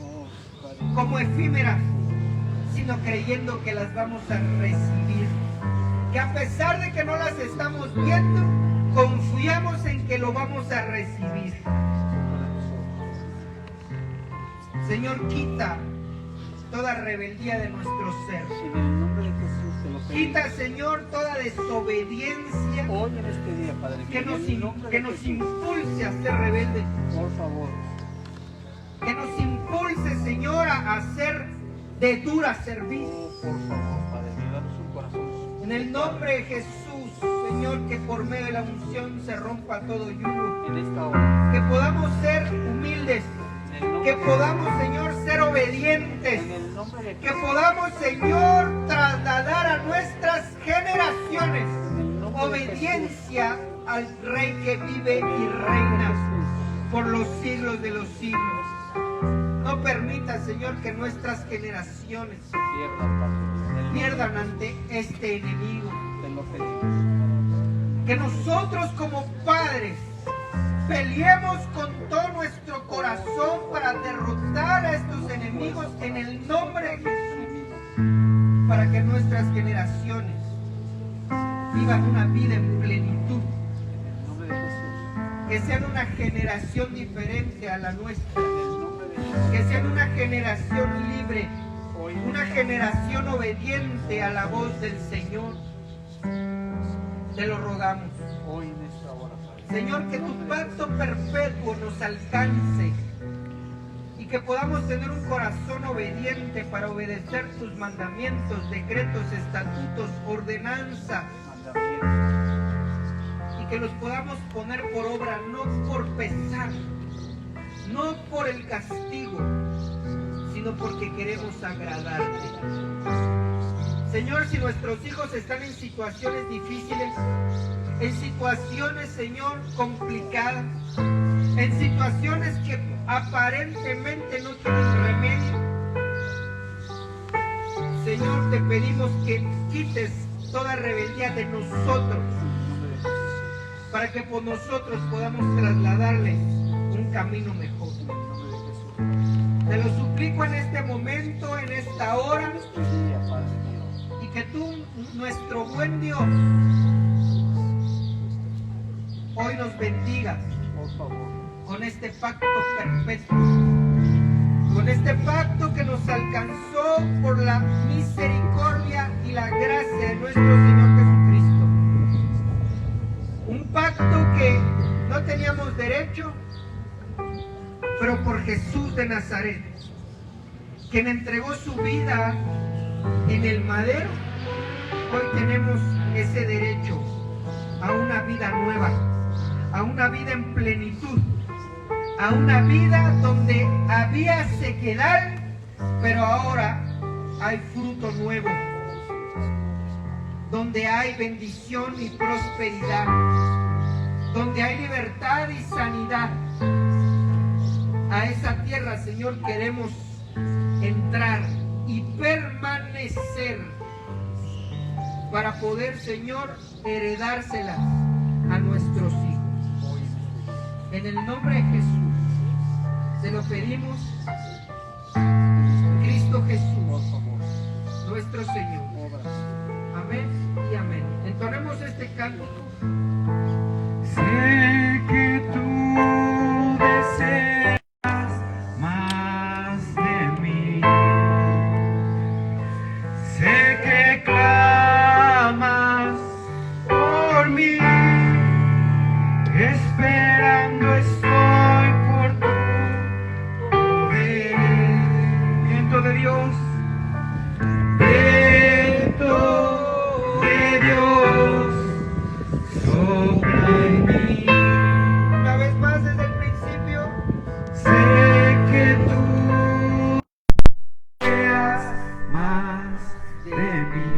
Oh, Padre mío.
como efímeras, sino creyendo que las vamos a recibir. Que a pesar de que no las estamos viendo, confiamos en que lo vamos a recibir. Señor, quita toda rebeldía de nuestro ser.
En el nombre de Jesús te lo pedimos.
Quita, Señor, toda desobediencia
Hoy en este día, Padre mío.
que
en el nombre de Jesús.
impulse a ser rebeldes.
Por favor.
Que nos impulse, Señor, a hacer de dura servicio.
Oh, por favor, Padre mío. Danos un corazón.
En el nombre de Jesús, Señor, que por medio de la unción se rompa todo yugo.
En esta hora.
Que podamos ser humildes.
En el nombre
Que
de
podamos, Señor, ser obedientes.
En el nombre de
Que
Jesús.
podamos, Señor, trasladar a nuestras generaciones
En el nombre de
obediencia al Rey que vive y reina por los siglos de los siglos. No permita, Señor, que nuestras generaciones
Pierdan, Padre mío. En el nombre
pierdan ante este enemigo.
Te lo pedimos.
Que nosotros como padres peleemos con todo nuestro corazón para derrotar a estos enemigos en el nombre de Jesús. Para que nuestras generaciones vivan una vida en plenitud,
En el nombre de Jesús.
que sean una generación diferente a la nuestra,
En el nombre de Jesús.
que sean una generación libre,
Hoy
una generación obediente a la voz del Señor. Te lo rogamos.
Hoy en esta hora, Padre.
Señor, que tu pacto perpetuo nos alcance y que podamos tener un corazón obediente para obedecer tus mandamientos, decretos, estatutos, ordenanzas, y que los podamos poner por obra, no por pesar, no por el castigo, sino porque queremos agradarte. Señor, si nuestros hijos están en situaciones difíciles, en situaciones, Señor, complicadas, en situaciones que aparentemente no tienen remedio, Señor, te pedimos que quites toda rebeldía de nosotros, para que por nosotros podamos trasladarles un camino mejor. Te lo suplico en este momento, en esta hora, y que tú, nuestro buen Dios, hoy nos bendigas
Por favor.
con este pacto perpetuo, con este pacto que nos alcanzó por la misericordia y la gracia de nuestro Señor Jesucristo. Un pacto que no teníamos derecho, pero por Jesús de Nazaret, quien entregó su vida en el madero, hoy tenemos ese derecho a una vida nueva, a una vida en plenitud, a una vida donde había sequedad, pero ahora hay fruto nuevo, donde hay bendición y prosperidad, donde hay libertad y sanidad. A esa tierra, Señor, queremos entrar y permanecer para poder, Señor, heredársela a nuestros hijos. En el nombre de Jesús te lo pedimos, Cristo Jesús, nuestro Señor. Amén y amén. Entonemos este canto.
Sé que tú deseas más de mí. Sé que clamas por mí. Esperando estoy por tu poder. Viento de Dios. Viento de Dios. Sopla en mí.
Una vez más desde el principio.
Sé que tú deseas más de mí.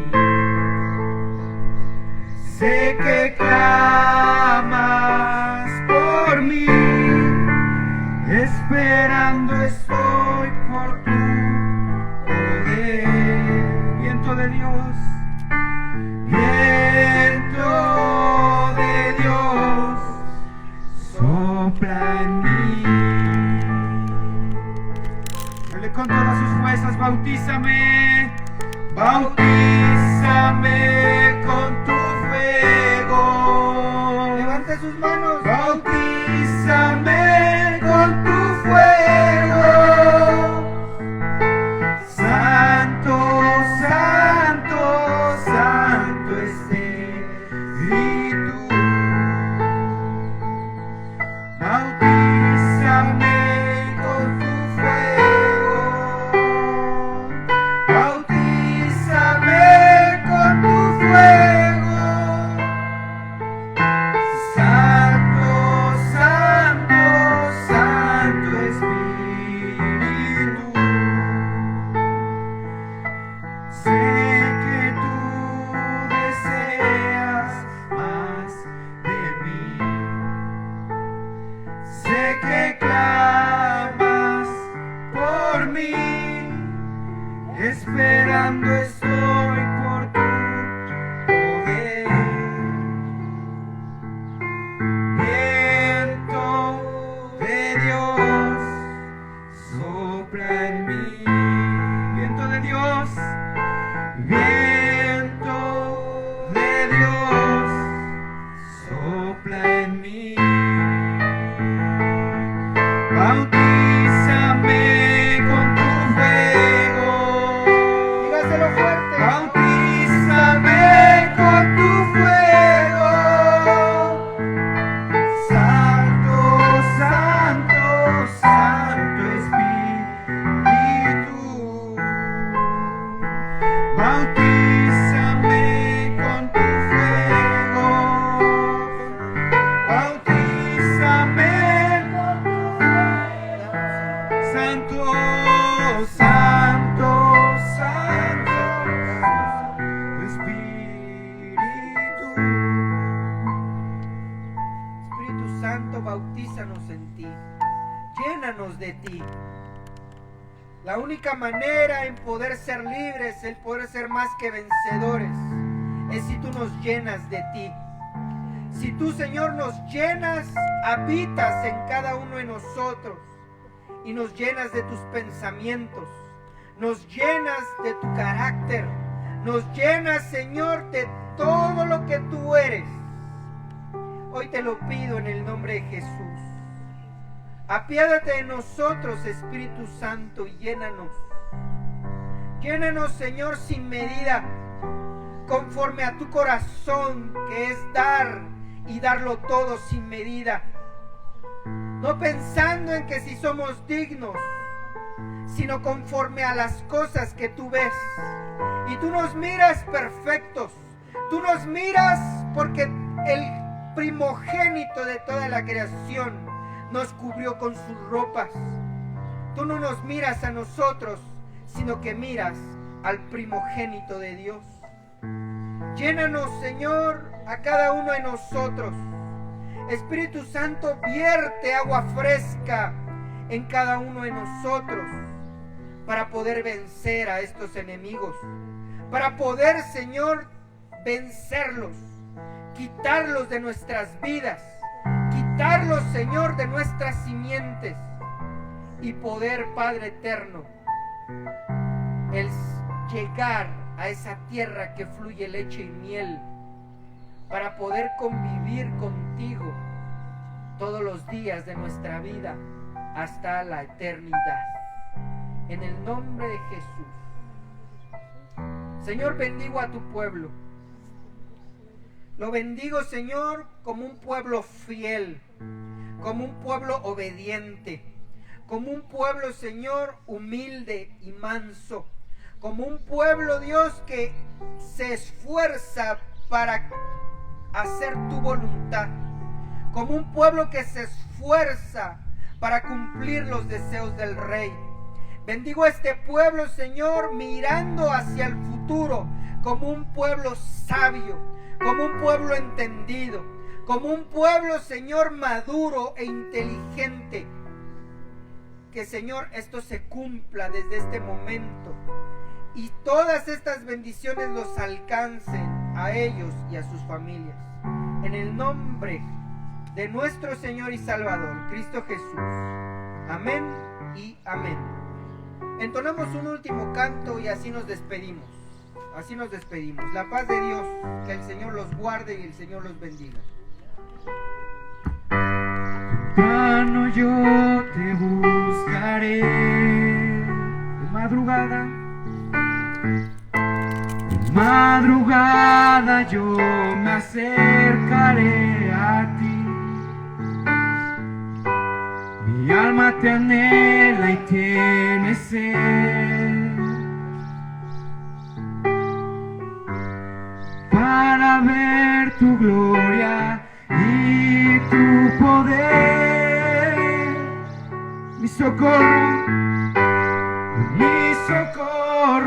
Sé que clamas por mí. Esperando estoy por tu poder. Viento de Dios. Viento de Dios, sopla en mí. Dale con todas sus fuerzas, bautízame, bautízame con tu fuego.
Levante sus manos.
Bautízame con tu fuego. Santo, santo, santo Espíritu. Bautízame con tu fuego. Bautízame con tu fuego. Santo, santo, santo Espíritu. Sé que tú deseas más de mí. Sé que clamas por mí. Esperando estoy por tu poder. Viento de Dios, sopla en mí. Viento de Dios, viento de Dios, Bautízame con tu fuego, bautízame con tu fuego, Santo, Santo, Santo, Espíritu.
Espíritu Santo, bautízanos en ti, llénanos de ti. La única manera en poder ser libres, el poder ser más que vencedores, es si tú nos llenas de ti. Si tú, Señor, nos llenas, habitas en cada uno de nosotros y nos llenas de tus pensamientos, nos llenas de tu carácter, nos llenas, Señor, de todo lo que tú eres. Hoy te lo pido en el nombre de Jesús. Apiádate de nosotros, Espíritu Santo, y llénanos. Llénanos, Señor, sin medida, conforme a tu corazón, que es dar y darlo todo sin medida. No pensando en que si somos dignos, sino conforme a las cosas que tú ves. Y tú nos miras perfectos. Tú nos miras porque el primogénito de toda la creación nos cubrió con sus ropas. Tú no nos miras a nosotros, sino que miras al primogénito de Dios. Llénanos, Señor, a cada uno de nosotros. Espíritu Santo, vierte agua fresca en cada uno de nosotros para poder vencer a estos enemigos, para poder, Señor, vencerlos, quitarlos de nuestras vidas, quitarlos, Señor, de nuestras simientes, y poder, Padre eterno, el llegar a esa tierra que fluye leche y miel, para poder convivir contigo todos los días de nuestra vida hasta la eternidad. En el nombre de Jesús. Señor, bendigo a tu pueblo. Lo bendigo, Señor, como un pueblo fiel, como un pueblo obediente, como un pueblo, Señor, humilde y manso, como un pueblo, Dios, que se esfuerza para hacer tu voluntad, como un pueblo que se esfuerza para cumplir los deseos del Rey. Bendigo a este pueblo, Señor, mirando hacia el futuro, como un pueblo sabio, como un pueblo entendido, como un pueblo, Señor, maduro e inteligente. Que, Señor, esto se cumpla desde este momento y todas estas bendiciones los alcancen a ellos y a sus familias. En el nombre de nuestro Señor y Salvador, Cristo Jesús. Amén y amén. Entonamos un último canto y así nos despedimos. Así nos despedimos. La paz de Dios, que el Señor los guarde y el Señor los bendiga.
Temprano yo te buscaré, de madrugada, yo me acercaré a ti. Mi alma te anhela y tiene sed para ver tu gloria y tu poder. Mi socorro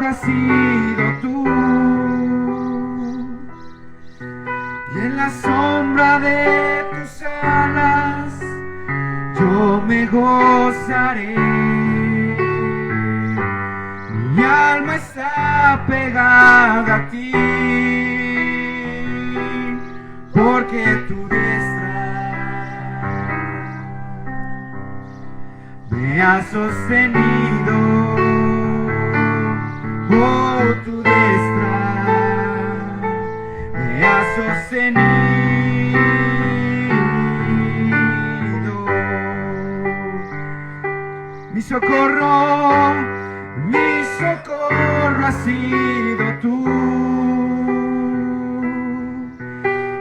has sido tú, y en la sombra de tus alas yo me gozaré. Mi alma está pegada a ti, porque tu diestra me ha sostenido. Oh, tu diestra me ha sostenido. Mi socorro ha sido tú,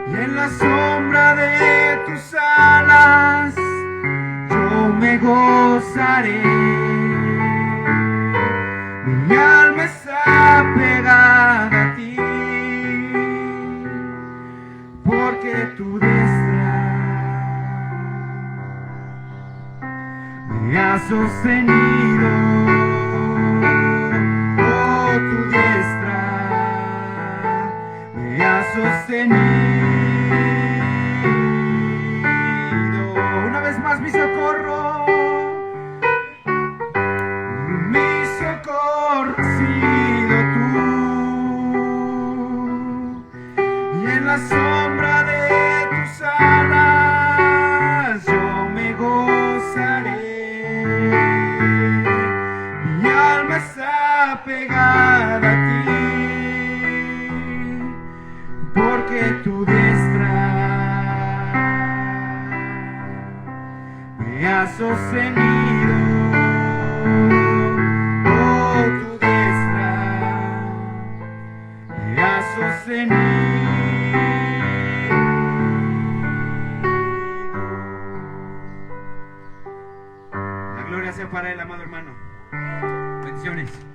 y en la sombra de tus alas yo me gozaré. Mi alma está pegada sostenido. Oh, tu diestra me ha sostenido. Una vez más, mi socorro. Mi socorro has sido tú, y en la sombra de tus alas yo me gozaré. Mi alma está pegada a ti, porque tu diestra me ha sostenido. Oh, tu diestra me ha sostenido. La gloria sea para el amado hermano. Bendiciones.